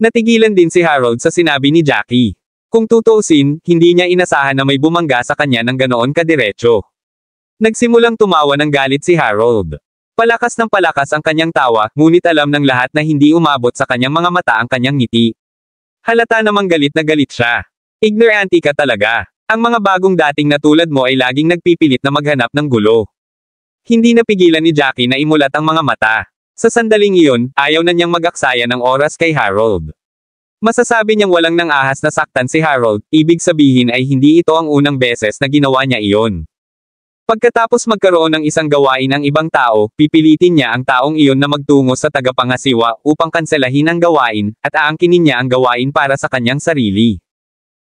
Natigilan din si Harold sa sinabi ni Jackie. Kung tutuusin, hindi niya inasahan na may bumangga sa kanya ng ganoon kadiretso. Nagsimulang tumawa ng galit si Harold. Palakas ng palakas ang kanyang tawa, ngunit alam ng lahat na hindi umabot sa kanyang mga mata ang kanyang ngiti. Halata namang galit na galit siya. Ignorante ka talaga. Ang mga bagong dating na tulad mo ay laging nagpipilit na maghanap ng gulo. Hindi napigilan ni Jackie na imulat ang mga mata. Sa sandaling iyon, ayaw na niyang mag-aksaya ng oras kay Harold. Masasabi niyang walang nang ahas na saktan si Harold, ibig sabihin ay hindi ito ang unang beses na ginawa niya iyon. Pagkatapos magkaroon ng isang gawain ang ibang tao, pipilitin niya ang taong iyon na magtungo sa tagapangasiwa upang kanselahin ang gawain, at aangkinin niya ang gawain para sa kanyang sarili.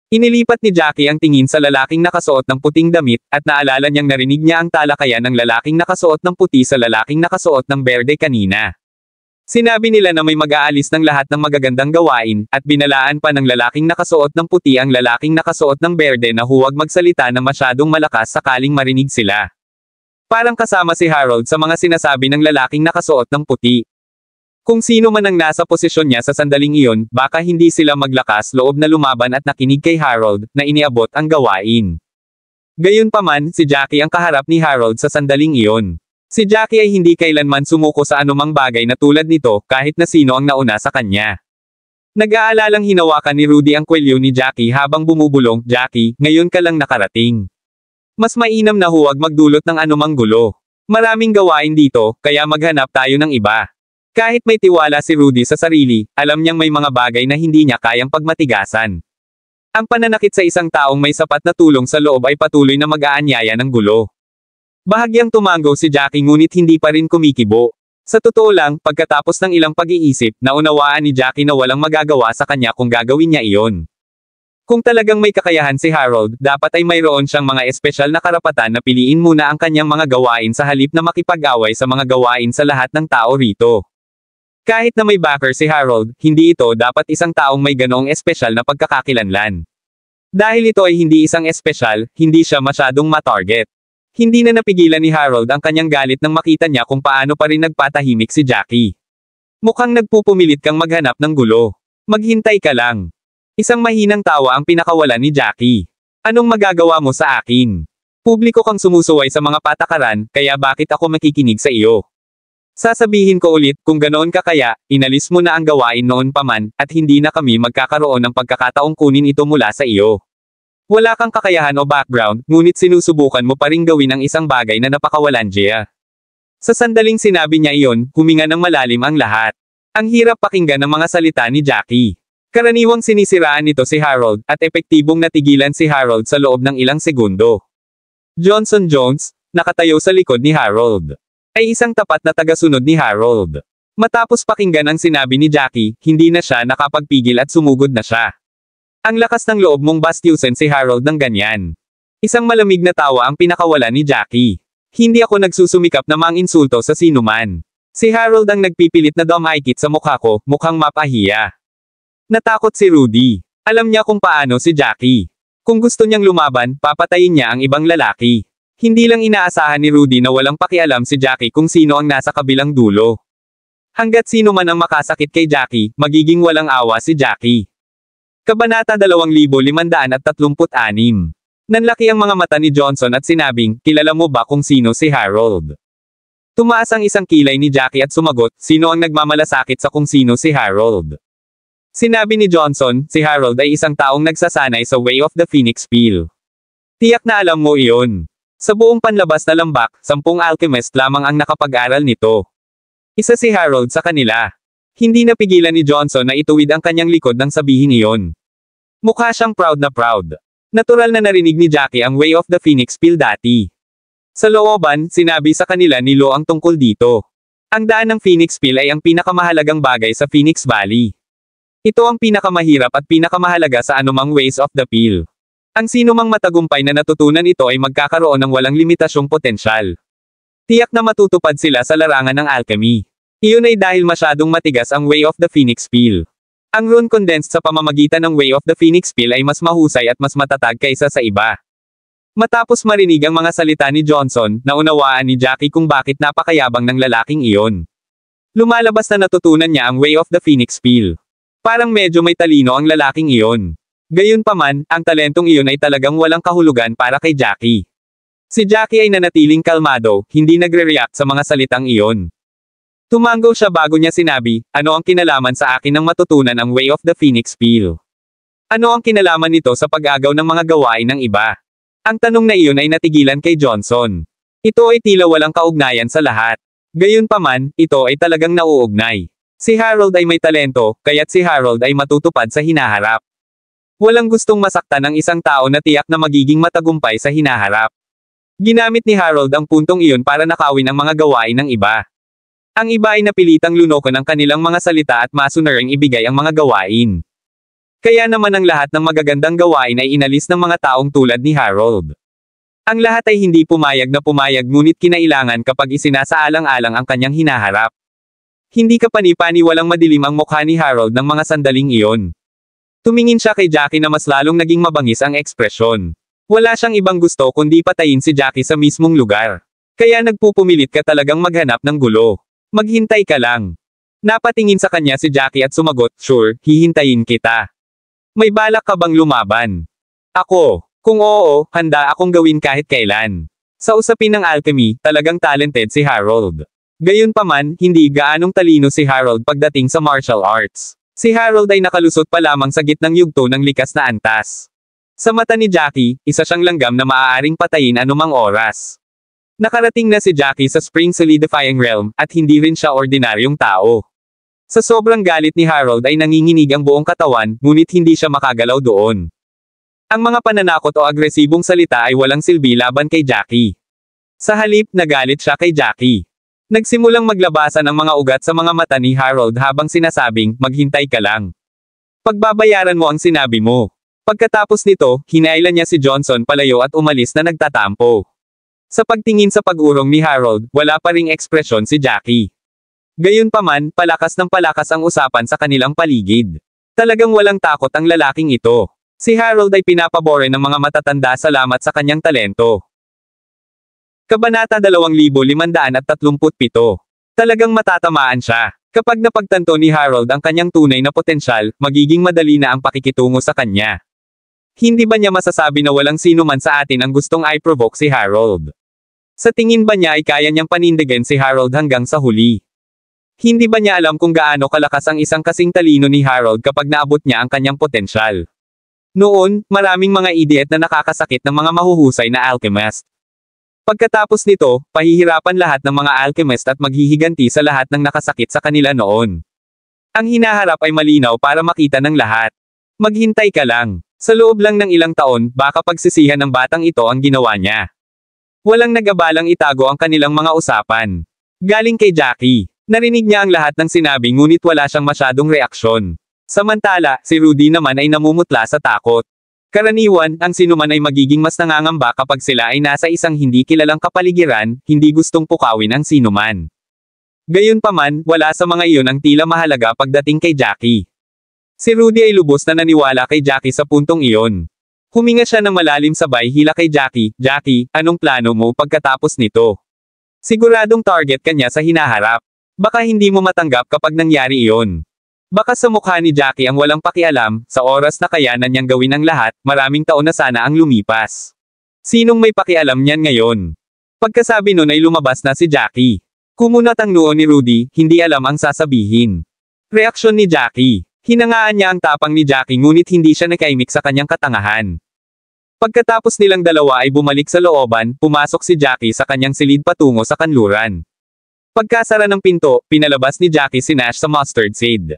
Inilipat ni Jackie ang tingin sa lalaking nakasuot ng puting damit, at naalala niyang narinig niya ang talakayan ng lalaking nakasuot ng puti sa lalaking nakasuot ng berde kanina. Sinabi nila na may mag-aalis ng lahat ng magagandang gawain, at binalaan pa ng lalaking nakasuot ng puti ang lalaking nakasuot ng berde na huwag magsalita na masyadong malakas sakaling marinig sila. Parang kasama si Harold sa mga sinasabi ng lalaking nakasuot ng puti. Kung sino man ang nasa posisyon niya sa sandaling iyon, baka hindi sila maglakas loob na lumaban at nakinig kay Harold, na iniabot ang gawain. Gayunpaman, si Jackie ang kaharap ni Harold sa sandaling iyon. Si Jackie ay hindi kailanman sumuko sa anumang bagay na tulad nito kahit na sino ang nauna sa kanya. Nag-aalalang hinawakan ni Rudy ang kwelyo ni Jackie habang bumubulong, "Jackie, ngayon ka lang nakarating. Mas mainam na huwag magdulot ng anumang gulo. Maraming gawain dito, kaya maghanap tayo ng iba." Kahit may tiwala si Rudy sa sarili, alam niyang may mga bagay na hindi niya kayang pagmatigasan. Ang pananakit sa isang taong may sapat na tulong sa loob ay patuloy na mag-aanyaya ng gulo. Bahagyang tumango si Jackie ngunit hindi pa rin kumikibo. Sa totoo lang, pagkatapos ng ilang pag-iisip, naunawaan ni Jackie na walang magagawa sa kanya kung gagawin niya iyon. Kung talagang may kakayahan si Harold, dapat ay mayroon siyang mga espesyal na karapatan na piliin muna ang kanyang mga gawain sa halip na makipag-away sa mga gawain sa lahat ng tao rito. Kahit na may backer si Harold, hindi ito dapat isang taong may ganoong espesyal na pagkakakilanlan. Dahil ito ay hindi isang espesyal, hindi siya masyadong matarget. Hindi na napigilan ni Harold ang kanyang galit nang makita niya kung paano pa rin nagpatahimik si Jackie. Mukhang nagpupumilit kang maghanap ng gulo. Maghintay ka lang. Isang mahinang tawa ang pinakawalan ni Jackie. Anong magagawa mo sa akin? Publiko kang sumusuway sa mga patakaran, kaya bakit ako makikinig sa iyo? Sasabihin ko ulit, kung ganoon ka kaya, inalis mo na ang gawain noon pa man, at hindi na kami magkakaroon ng pagkakataong kunin ito mula sa iyo. Wala kang kakayahan o background, ngunit sinusubukan mo pa ring gawin ang isang bagay na napakawalandiya. Sa sandaling sinabi niya iyon, huminga ng malalim ang lahat. Ang hirap pakinggan ng mga salita ni Jackie. Karaniwang sinisiraan nito si Harold, at epektibong natigilan si Harold sa loob ng ilang segundo. Johnson Jones, nakatayo sa likod ni Harold, ay isang tapat na tagasunod ni Harold. Matapos pakinggan ang sinabi ni Jackie, hindi na siya nakapagpigil at sumugod na siya. Ang lakas ng loob mong bastyusin si Harold ng ganyan. Isang malamig na tawa ang pinakawalan ni Jackie. Hindi ako nagsusumikap na manginsulto sa sinuman. Si Harold ang nagpipilit na dumaikit sa mukha ko, mukhang mapahiya. Natakot si Rudy. Alam niya kung paano si Jackie. Kung gusto niyang lumaban, papatayin niya ang ibang lalaki. Hindi lang inaasahan ni Rudy na walang pakialam si Jackie kung sino ang nasa kabilang dulo. Hanggat sino man ang makasakit kay Jackie, magiging walang awa si Jackie. Kabanata 2536. Nanlaki ang mga mata ni Johnson at sinabing, "Kilala mo ba kung sino si Harold?" Tumaas ang isang kilay ni Jackie at sumagot, "Sino ang nagmamalasakit sa kung sino si Harold?" Sinabi ni Johnson, "Si Harold ay isang taong nagsasanay sa Way of the Phoenix Peel. Tiyak na alam mo iyon. Sa buong panlabas na lambak, 10 alchemist lamang ang nakapag-aral nito. Isa si Harold sa kanila." Hindi napigilan ni Johnson na ituwid ang kanyang likod nang sabihin iyon. Mukha siyang proud na proud. Natural na narinig ni Jackie ang Way of the Phoenix Peel dati. Sa looban, sinabi sa kanila ni Lo ang tungkol dito. Ang daan ng Phoenix Peel ay ang pinakamahalagang bagay sa Phoenix Valley. Ito ang pinakamahirap at pinakamahalaga sa anumang Ways of the Peel. Ang sino mang matagumpay na natutunan ito ay magkakaroon ng walang limitasyong potensyal. Tiyak na matutupad sila sa larangan ng alchemy. Iyon ay dahil masyadong matigas ang Way of the Phoenix Peel. Ang rune condensed sa pamamagitan ng Way of the Phoenix Peel ay mas mahusay at mas matatag kaysa sa iba. Matapos marinig ang mga salita ni Johnson, naunawaan ni Jackie kung bakit napakayabang ng lalaking iyon. Lumalabas na natutunan niya ang Way of the Phoenix Peel. Parang medyo may talino ang lalaking iyon. Gayunpaman, ang talentong iyon ay talagang walang kahulugan para kay Jackie. Si Jackie ay nanatiling kalmado, hindi nagre-react sa mga salitang iyon. Tumango siya bago niya sinabi, "Ano ang kinalaman sa akin ng matutunan ang Way of the Phoenix Peel? Ano ang kinalaman nito sa pag-agaw ng mga gawain ng iba?" Ang tanong na iyon ay natigilan kay Johnson. Ito ay tila walang kaugnayan sa lahat. Gayunpaman, ito ay talagang nauugnay. Si Harold ay may talento, kaya't si Harold ay matutupad sa hinaharap. Walang gustong masaktan ng isang tao na tiyak na magiging matagumpay sa hinaharap. Ginamit ni Harold ang puntong iyon para nakawin ang mga gawain ng iba. Ang iba ay napilitang lunokon ang kanilang mga salita at masunaring ibigay ang mga gawain. Kaya naman ang lahat ng magagandang gawain ay inalis ng mga taong tulad ni Harold. Ang lahat ay hindi pumayag na pumayag ngunit kinailangan kapag isinasaalang-alang ang kanyang hinaharap. Hindi kapani-pani walang madilim ang mukha ni Harold ng mga sandaling iyon. Tumingin siya kay Jackie na mas lalong naging mabangis ang ekspresyon. Wala siyang ibang gusto kundi patayin si Jackie sa mismong lugar. Kaya nagpupumilit ka talagang maghanap ng gulo. Maghintay ka lang. Napatingin sa kanya si Jackie at sumagot, "Sure, hihintayin kita. May balak ka bang lumaban?" "Ako. Kung oo, handa akong gawin kahit kailan." Sa usapin ng alchemy, talagang talented si Harold. Gayunpaman, hindi gaanong talino si Harold pagdating sa martial arts. Si Harold ay nakalusot pa lamang sa gitnang yugto ng likas na antas. Sa mata ni Jackie, isa siyang langgam na maaaring patayin anumang oras. Nakarating na si Jackie sa Spring Solidifying Realm, at hindi rin siya ordinaryong tao. Sa sobrang galit ni Harold ay nanginginig ang buong katawan, ngunit hindi siya makagalaw doon. Ang mga pananakot o agresibong salita ay walang silbi laban kay Jackie. Sa halip, nagalit siya kay Jackie. Nagsimulang maglabasan ang mga ugat sa mga mata ni Harold habang sinasabing, maghintay ka lang. Pagbabayaran mo ang sinabi mo. Pagkatapos nito, hinailan niya si Johnson palayo at umalis na nagtatampo. Sa pagtingin sa pag-urong ni Harold, wala pa ring ekspresyon si Jackie. Gayunpaman, palakas ng palakas ang usapan sa kanilang paligid. Talagang walang takot ang lalaking ito. Si Harold ay pinapabore ng mga matatanda salamat sa kanyang talento. Kabanata 2537. Talagang matatamaan siya. Kapag napagtanto ni Harold ang kanyang tunay na potensyal, magiging madali na ang pakikitungo sa kanya. Hindi ba niya masasabi na walang sino man sa atin ang gustong i-provoke si Harold? Sa tingin ba niya ay kaya niyang panindigan si Harold hanggang sa huli? Hindi ba niya alam kung gaano kalakas ang isang kasing talino ni Harold kapag naabot niya ang kanyang potensyal? Noon, maraming mga idiot na nakakasakit ng mga mahuhusay na alchemist. Pagkatapos nito, pahihirapan lahat ng mga alchemist at maghihiganti sa lahat ng nakasakit sa kanila noon. Ang hinaharap ay malinaw para makita ng lahat. Maghintay ka lang. Sa loob lang ng ilang taon, baka pagsisihan ng batang ito ang ginawa niya. Walang nag-abalang itago ang kanilang mga usapan. Galing kay Jackie. Narinig niya ang lahat ng sinabi ngunit wala siyang masyadong reaksyon. Samantala, si Rudy naman ay namumutla sa takot. Karaniwan, ang sinuman ay magiging mas nangangamba kapag sila ay nasa isang hindi kilalang kapaligiran, hindi gustong pukawin ang sinuman. Gayunpaman, wala sa mga iyon ang tila mahalaga pagdating kay Jackie. Si Rudy ay lubos na naniwala kay Jackie sa puntong iyon. Huminga siya ng malalim sabay hila kay Jackie, Jackie, anong plano mo pagkatapos nito? Siguradong target ka niya sa hinaharap. Baka hindi mo matanggap kapag nangyari iyon. Baka sa mukha ni Jackie ang walang pakialam, sa oras na kayanan niyang gawin ang lahat, maraming taon na sana ang lumipas. Sinong may pakialam niyan ngayon? Pagkasabi nun ay lumabas na si Jackie. Kumunat ang noo ni Rudy, hindi alam ang sasabihin. Reaksyon ni Jackie. Hinangaan niya ang tapang ni Jackie ngunit hindi siya nakaimik sa kanyang katangahan. Pagkatapos nilang dalawa ay bumalik sa looban, pumasok si Jackie sa kanyang silid patungo sa kanluran. Pagkasara ng pinto, pinalabas ni Jackie si Nash sa mustard seed.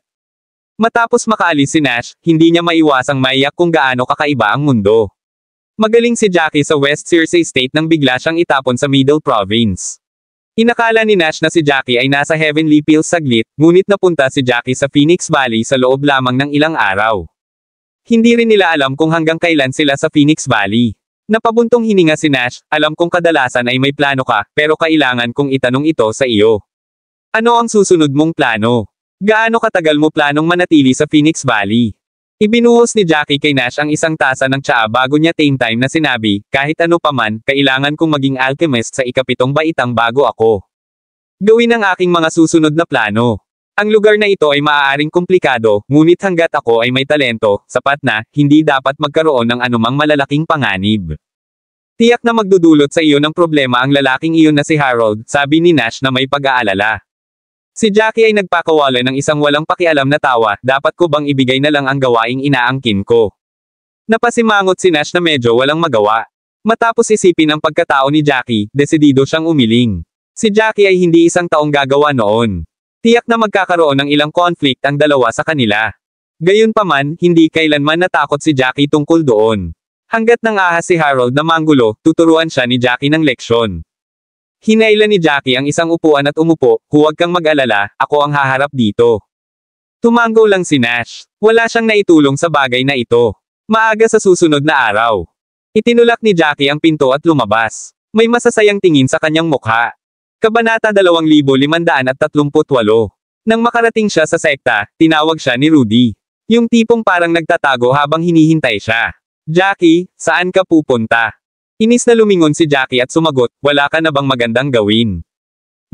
Matapos makaalis si Nash, hindi niya maiwasang maiyak kung gaano kakaiba ang mundo. Magaling si Jackie sa West Circe State nang bigla siyang itapon sa Middle Province. Inakala ni Nash na si Jackie ay nasa Heavenly Pills saglit, ngunit napunta si Jackie sa Phoenix Valley sa loob lamang ng ilang araw. Hindi rin nila alam kung hanggang kailan sila sa Phoenix Valley. Napabuntong hininga si Nash, alam kong kadalasan ay may plano ka, pero kailangan kong itanong ito sa iyo. Ano ang susunod mong plano? Gaano katagal mo planong manatili sa Phoenix Valley? Ibinuhos ni Jackie kay Nash ang isang tasa ng tsaa bago niya time na sinabi, kahit ano paman, kailangan kong maging alchemist sa ikapitong baitang bago ako. Gawin ang aking mga susunod na plano. Ang lugar na ito ay maaaring komplikado, ngunit hanggat ako ay may talento, sapat na, hindi dapat magkaroon ng anumang malalaking panganib. Tiyak na magdudulot sa iyo ng problema ang lalaking iyon na si Harold, sabi ni Nash na may pag-aalala. Si Jackie ay nagpakawala ng isang walang pakialam na tawa, dapat ko bang ibigay na lang ang gawaing inaangkin ko? Napasimangot si Nash na medyo walang magawa. Matapos isipin ang pagkatao ni Jackie, desidido siyang umiling. Si Jackie ay hindi isang taong gagawa noon. Tiyak na magkakaroon ng ilang conflict ang dalawa sa kanila. Gayunpaman, hindi kailanman natakot si Jackie tungkol doon. Hanggat nang ahas si Harold na manggulo, tuturuan siya ni Jackie ng leksyon. Hinailan ni Jackie ang isang upuan at umupo, huwag kang mag-alala, ako ang haharap dito. Tumango lang si Nash. Wala siyang naitulong sa bagay na ito. Maaga sa susunod na araw. Itinulak ni Jackie ang pinto at lumabas. May masasayang tingin sa kanyang mukha. Kabanata 2538. Nang makarating siya sa sekta, tinawag siya ni Rudy. Yung tipong parang nagtatago habang hinihintay siya. Jackie, saan ka pupunta? Inis na lumingon si Jackie at sumagot, wala ka na bang magandang gawin?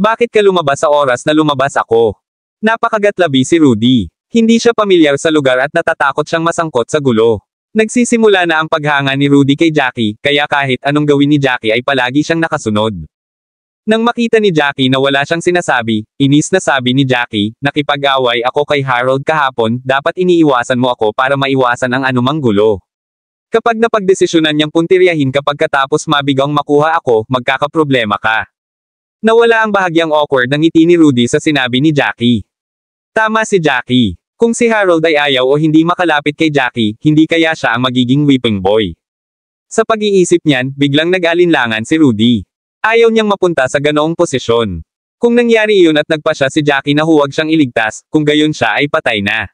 Bakit ka lumabas sa oras na lumabas ako? Napakagatlabi si Rudy. Hindi siya pamilyar sa lugar at natatakot siyang masangkot sa gulo. Nagsisimula na ang paghanga ni Rudy kay Jackie, kaya kahit anong gawin ni Jackie ay palagi siyang nakasunod. Nang makita ni Jackie na wala siyang sinasabi, inis na sabi ni Jackie, nakipag-away ako kay Harold kahapon, dapat iniiwasan mo ako para maiwasan ang anumang gulo. Kapag napagdesisyonan niyang puntiryahin kapag katapos mabigang makuha ako, magkakaproblema ka. Nawala ang bahagyang awkward ng ngiti ni Rudy sa sinabi ni Jackie. Tama si Jackie. Kung si Harold ay ayaw o hindi makalapit kay Jackie, hindi kaya siya ang magiging whipping boy. Sa pag-iisip niyan, biglang nag-alinlangan si Rudy. Ayaw niyang mapunta sa ganoong posisyon. Kung nangyari iyon at nagpa siya si Jackie na huwag siyang iligtas, kung gayon siya ay patay na.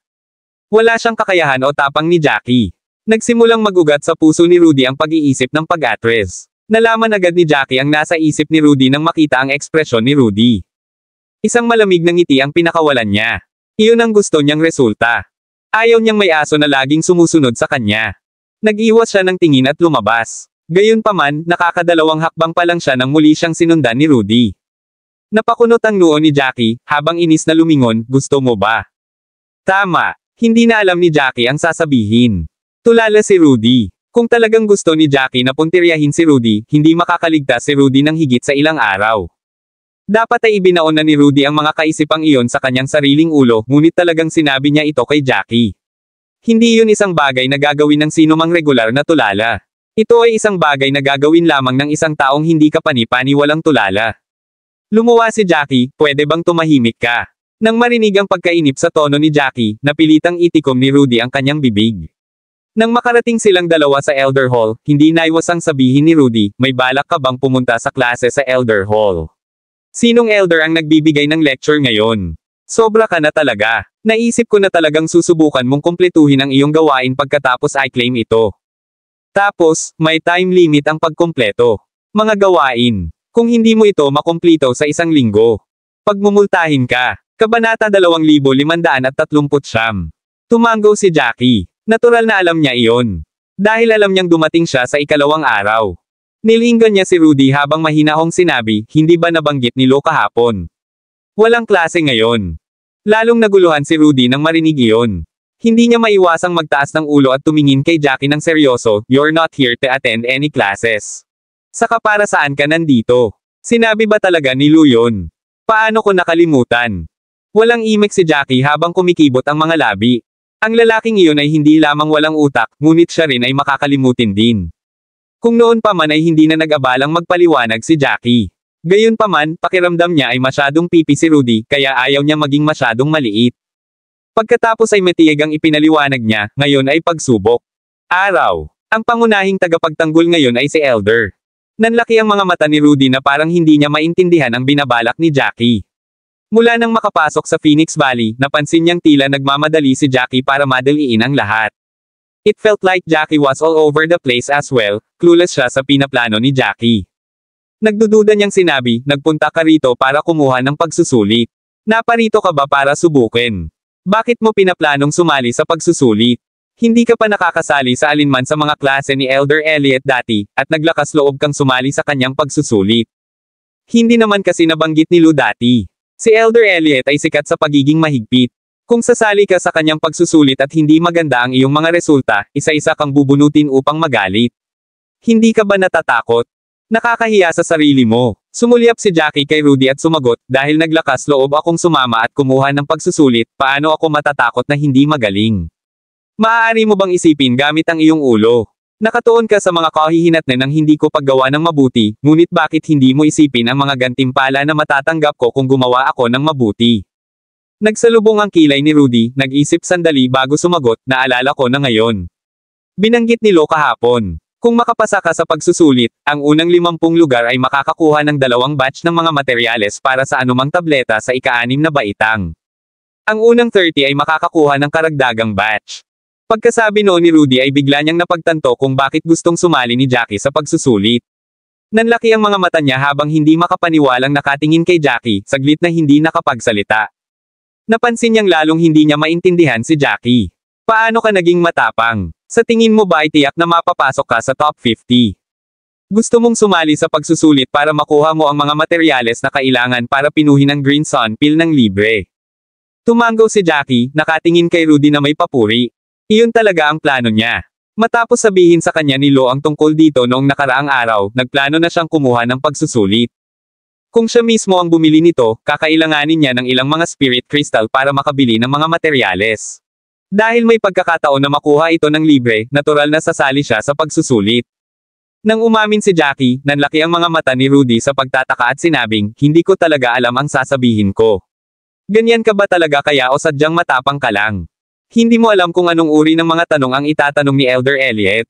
Wala siyang kakayahan o tapang ni Jackie. Nagsimulang magugat sa puso ni Rudy ang pag-iisip ng pag-atres. Nalaman agad ni Jackie ang nasa isip ni Rudy nang makita ang ekspresyon ni Rudy. Isang malamig na ngiti ang pinakawalan niya. Iyon ang gusto niyang resulta. Ayaw niyang may aso na laging sumusunod sa kanya. Nag-iwas siya ng tingin at lumabas. Gayunpaman, nakakadalawang hakbang pa lang siya nang muli siyang sinundan ni Rudy. Napakunot ang noo ni Jackie, habang inis na lumingon, gusto mo ba? Tama. Hindi na alam ni Jackie ang sasabihin. Tulala si Rudy. Kung talagang gusto ni Jackie na puntiryahin si Rudy, hindi makakaligtas si Rudy ng higit sa ilang araw. Dapat ay ibinaon na ni Rudy ang mga kaisipang iyon sa kanyang sariling ulo, ngunit talagang sinabi niya ito kay Jackie. Hindi iyon isang bagay na gagawin ng sinumang regular na tulala. Ito ay isang bagay na gagawin lamang ng isang taong hindi kapani-pani walang tulala. Lumuwa si Jackie, pwede bang tumahimik ka? Nang marinig ang pagkainip sa tono ni Jackie, napilitang itikom ni Rudy ang kanyang bibig. Nang makarating silang dalawa sa Elder Hall, hindi naiwasang sabihin ni Rudy, may balak ka bang pumunta sa klase sa Elder Hall? Sinong elder ang nagbibigay ng lecture ngayon? Sobra ka na talaga. Naisip ko na talagang susubukan mong kumpletuhin ang iyong gawain pagkatapos i-claim ito. Tapos, may time limit ang pagkumpleto. Mga gawain. Kung hindi mo ito makumplito sa isang linggo, pagmumultahin ka. Kabanata 2539. Tumanggo si Jackie. Natural na alam niya iyon. Dahil alam niyang dumating siya sa ikalawang araw. Nilinggan niya si Rudy habang mahinahong sinabi, hindi ba nabanggit ni Lo kahapon? Walang klase ngayon. Lalong naguluhan si Rudy nang marinig iyon. Hindi niya maiwasang magtaas ng ulo at tumingin kay Jackie ng seryoso, you're not here to attend any classes. Saka para saan ka nandito? Sinabi ba talaga ni Lo yun? Paano ko nakalimutan? Walang imik si Jackie habang kumikibot ang mga labi. Ang lalaking iyon ay hindi lamang walang utak, ngunit siya rin ay makakalimutin din. Kung noon pa man ay hindi na nag-abalang magpaliwanag si Jackie. Gayunpaman, pakiramdam niya ay masyadong pipi si Rudy, kaya ayaw niya maging masyadong maliit. Pagkatapos ay matiyagang ipinaliwanag niya, ngayon ay pagsubok. Araw. Ang pangunahing tagapagtanggol ngayon ay si Elder. Nanlaki ang mga mata ni Rudy na parang hindi niya maintindihan ang binabalak ni Jackie. Mula nang makapasok sa Phoenix Valley, napansin niyang tila nagmamadali si Jackie para madaliin ang lahat. It felt like Jackie was all over the place as well, clueless siya sa pinaplano ni Jackie. Nagdududa niyang sinabi, nagpunta ka rito para kumuha ng pagsusulit. Naparito ka ba para subukin? Bakit mo pinaplanong sumali sa pagsusulit? Hindi ka pa nakakasali sa alinman sa mga klase ni Elder Elliot dati, at naglakas loob kang sumali sa kanyang pagsusulit. Hindi naman kasi nabanggit ni Lou dati. Si Elder Elliot ay sikat sa pagiging mahigpit. Kung sasali ka sa kanyang pagsusulit at hindi maganda ang iyong mga resulta, isa-isa kang bubunutin upang magalit. Hindi ka ba natatakot? Nakakahiya sa sarili mo. Sumulyap si Jackie kay Rudy at sumagot, dahil naglakas loob akong sumama at kumuha ng pagsusulit, paano ako matatakot na hindi magaling? Maaari mo bang isipin gamit ang iyong ulo? Nakatuon ka sa mga kahihinatnan ng hindi ko paggawa ng mabuti, ngunit bakit hindi mo isipin ang mga gantimpala na matatanggap ko kung gumawa ako ng mabuti? Nagsalubong ang kilay ni Rudy, nag-isip sandali bago sumagot, naalala ko na ngayon. Binanggit ni Lo kahapon. Kung makapasa ka sa pagsusulit, ang unang 50 lugar ay makakakuha ng 2 batch ng mga materyales para sa anumang tableta sa ika-6 na baitang. Ang unang 30 ay makakakuha ng karagdagang batch. Pagkasabi noon ni Rudy ay bigla niyang napagtanto kung bakit gustong sumali ni Jackie sa pagsusulit. Nanlaki ang mga mata niya habang hindi makapaniwalang nakatingin kay Jackie, saglit na hindi nakapagsalita. Napansin niyang lalong hindi niya maintindihan si Jackie. Paano ka naging matapang? Sa tingin mo ba ay tiyak na mapapasok ka sa top 50? Gusto mong sumali sa pagsusulit para makuha mo ang mga materyales na kailangan para pinuhin ang Green Sun Pill ng libre. Tumanggo si Jackie, nakatingin kay Rudy na may papuri. Iyon talaga ang plano niya. Matapos sabihin sa kanya ni Lo ang tungkol dito noong nakaraang araw, nagplano na siyang kumuha ng pagsusulit. Kung siya mismo ang bumili nito, kakailanganin niya ng ilang mga spirit crystal para makabili ng mga materyales. Dahil may pagkakataon na makuha ito ng libre, natural na sasali siya sa pagsusulit. Nang umamin si Jackie, nanlaki ang mga mata ni Rudy sa pagtataka at sinabing, hindi ko talaga alam ang sasabihin ko. Ganyan ka ba talaga kaya o sadyang matapang ka lang? Hindi mo alam kung anong uri ng mga tanong ang itatanong ni Elder Elliot?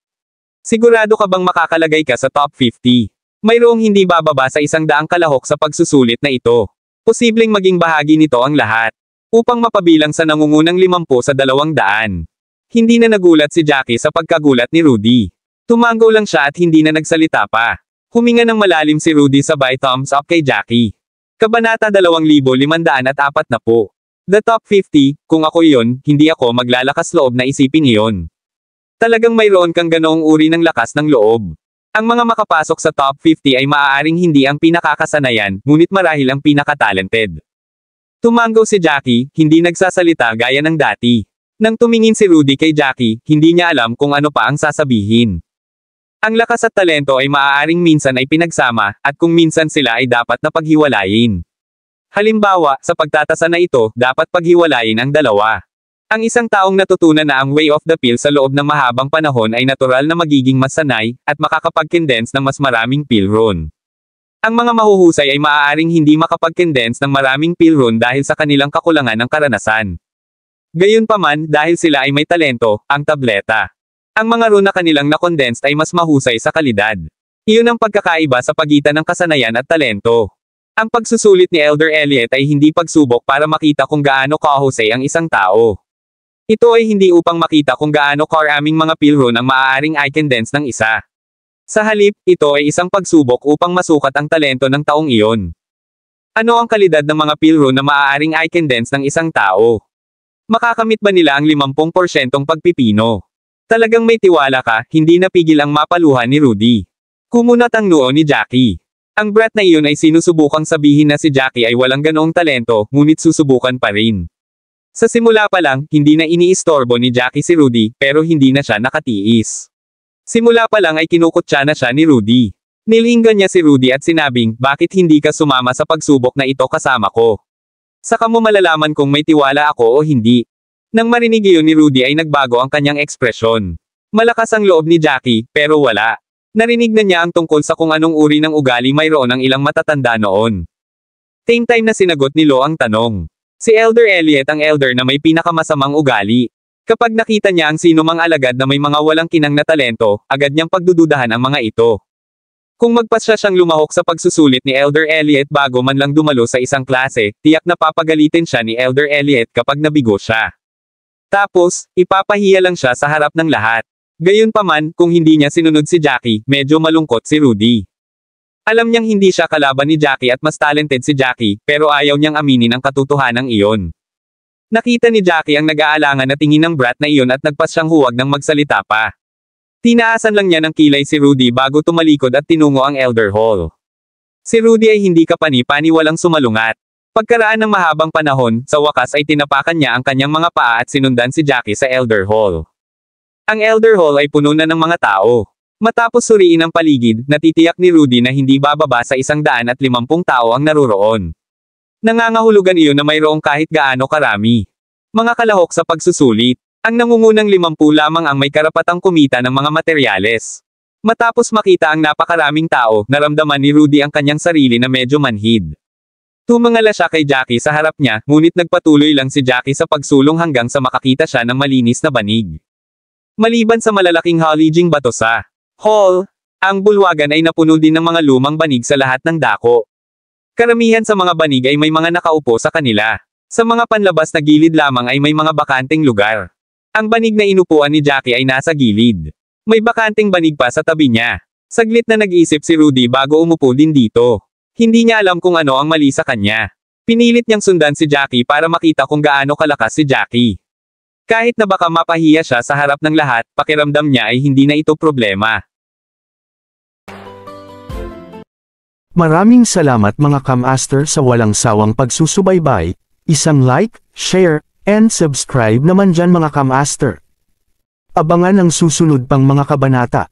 Sigurado ka bang makakalagay ka sa top 50? Mayroong hindi bababa sa 100 kalahok sa pagsusulit na ito. Posibleng maging bahagi nito ang lahat. Upang mapabilang sa nangungunang 50 sa 200. Hindi na nagulat si Jackie sa pagkagulat ni Rudy. Tumango lang siya at hindi na nagsalita pa. Huminga ng malalim si Rudy sabay thumbs up kay Jackie. Kabanata 2540. The top 50, kung ako iyon, hindi ako maglalakas loob na isipin iyon. Talagang mayroon kang ganoong uri ng lakas ng loob. Ang mga makapasok sa top 50 ay maaaring hindi ang pinakakasanayan, ngunit marahil ang pinakatalented. Tumango si Jackie, hindi nagsasalita gaya ng dati. Nang tumingin si Rudy kay Jackie, hindi niya alam kung ano pa ang sasabihin. Ang lakas at talento ay maaaring minsan ay pinagsama, at kung minsan sila ay dapat na paghiwalayin. Halimbawa, sa pagtatasa na ito, dapat paghiwalayin ang dalawa. Ang isang taong natutunan na ang way of the pill sa loob ng mahabang panahon ay natural na magiging mas sanay, at makakapag-condense ng mas maraming pilron. Ang mga mahuhusay ay maaaring hindi makapag-condense ng maraming pilron dahil sa kanilang kakulangan ng karanasan. Gayunpaman, dahil sila ay may talento, ang tableta. Ang mga rune na kanilang na-condensed ay mas mahusay sa kalidad. Iyon ang pagkakaiba sa pagitan ng kasanayan at talento. Ang pagsusulit ni Elder Elliot ay hindi pagsubok para makita kung gaano kahusay ang isang tao. Ito ay hindi upang makita kung gaano karaming mga pilron ang maaaring i-condense ng isa. Sa halip, ito ay isang pagsubok upang masukat ang talento ng taong iyon. Ano ang kalidad ng mga pilron na maaaring i-condense ng isang tao? Makakamit ba nila ang 50% pagpipino? Talagang may tiwala ka, hindi napigil ang mapaluhan ni Rudy. Kumunat ang noo ni Jackie. Ang brat na iyon ay sinusubukang sabihin na si Jackie ay walang ganoong talento, ngunit susubukan pa rin. Sa simula pa lang, hindi na iniistorbo ni Jackie si Rudy, pero hindi na siya nakatiis. Simula pa lang ay kinukutya na siya ni Rudy. Nilinggan niya si Rudy at sinabing, bakit hindi ka sumama sa pagsubok na ito kasama ko? Saka mo malalaman kung may tiwala ako o hindi. Nang marinig iyon ni Rudy ay nagbago ang kanyang ekspresyon. Malakas ang loob ni Jackie, pero wala. Narinig na niya ang tungkol sa kung anong uri ng ugali mayroon ang ilang matatanda noon. Same time na sinagot ni Lo ang tanong. Si Elder Elliot ang elder na may pinakamasamang ugali. Kapag nakita niya ang sino mang alagad na may mga walang kinang na talento, agad niyang pagdududahan ang mga ito. Kung magpasya siyang lumahok sa pagsusulit ni Elder Elliot bago man lang dumalo sa isang klase, tiyak na papagalitin siya ni Elder Elliot kapag nabigo siya. Tapos, ipapahiya lang siya sa harap ng lahat. Gayunpaman, kung hindi niya sinunod si Jackie, medyo malungkot si Rudy. Alam niyang hindi siya kalaban ni Jackie at mas talented si Jackie, pero ayaw niyang aminin ang katotohanan iyon. Nakita ni Jackie ang nag-aalangan na tingin ng brat na iyon at nagpas siyang huwag ng magsalita pa. Tinaasan lang niya ng kilay si Rudy bago tumalikod at tinungo ang Elder Hall. Si Rudy ay hindi kapani-pani walang sumalungat. Pagkaraan ng mahabang panahon, sa wakas ay tinapakan niya ang kanyang mga paa at sinundan si Jackie sa Elder Hall. Ang Elder Hall ay puno na ng mga tao. Matapos suriin ang paligid, natitiyak ni Rudy na hindi bababa sa 150 tao ang naroroon. Nangangahulugan iyon na mayroong kahit gaano karami. Mga kalahok sa pagsusulit. Ang nangungunang 50 lamang ang may karapatang kumita ng mga materyales. Matapos makita ang napakaraming tao, naramdaman ni Rudy ang kanyang sarili na medyo manhid. Tumangala siya kay Jackie sa harap niya, ngunit nagpatuloy lang si Jackie sa pagsulong hanggang sa makakita siya ng malinis na banig. Maliban sa malalaking halijing bato sa hall, ang bulwagan ay napuno din ng mga lumang banig sa lahat ng dako. Karamihan sa mga banig ay may mga nakaupo sa kanila. Sa mga panlabas na gilid lamang ay may mga bakanteng lugar. Ang banig na inupuan ni Jackie ay nasa gilid. May bakanteng banig pa sa tabi niya. Saglit na nag-iisip si Rudy bago umupo din dito. Hindi niya alam kung ano ang mali sa kanya. Pinilit niyang sundan si Jackie para makita kung gaano kalakas si Jackie. Kahit na baka mapahiya siya sa harap ng lahat, pakiramdam niya ay hindi na ito problema. Maraming salamat mga Kamaster sa walang sawang pagsusubaybay. Isang like, share, and subscribe naman dyan mga Kamaster. Abangan ang susunod pang mga kabanata.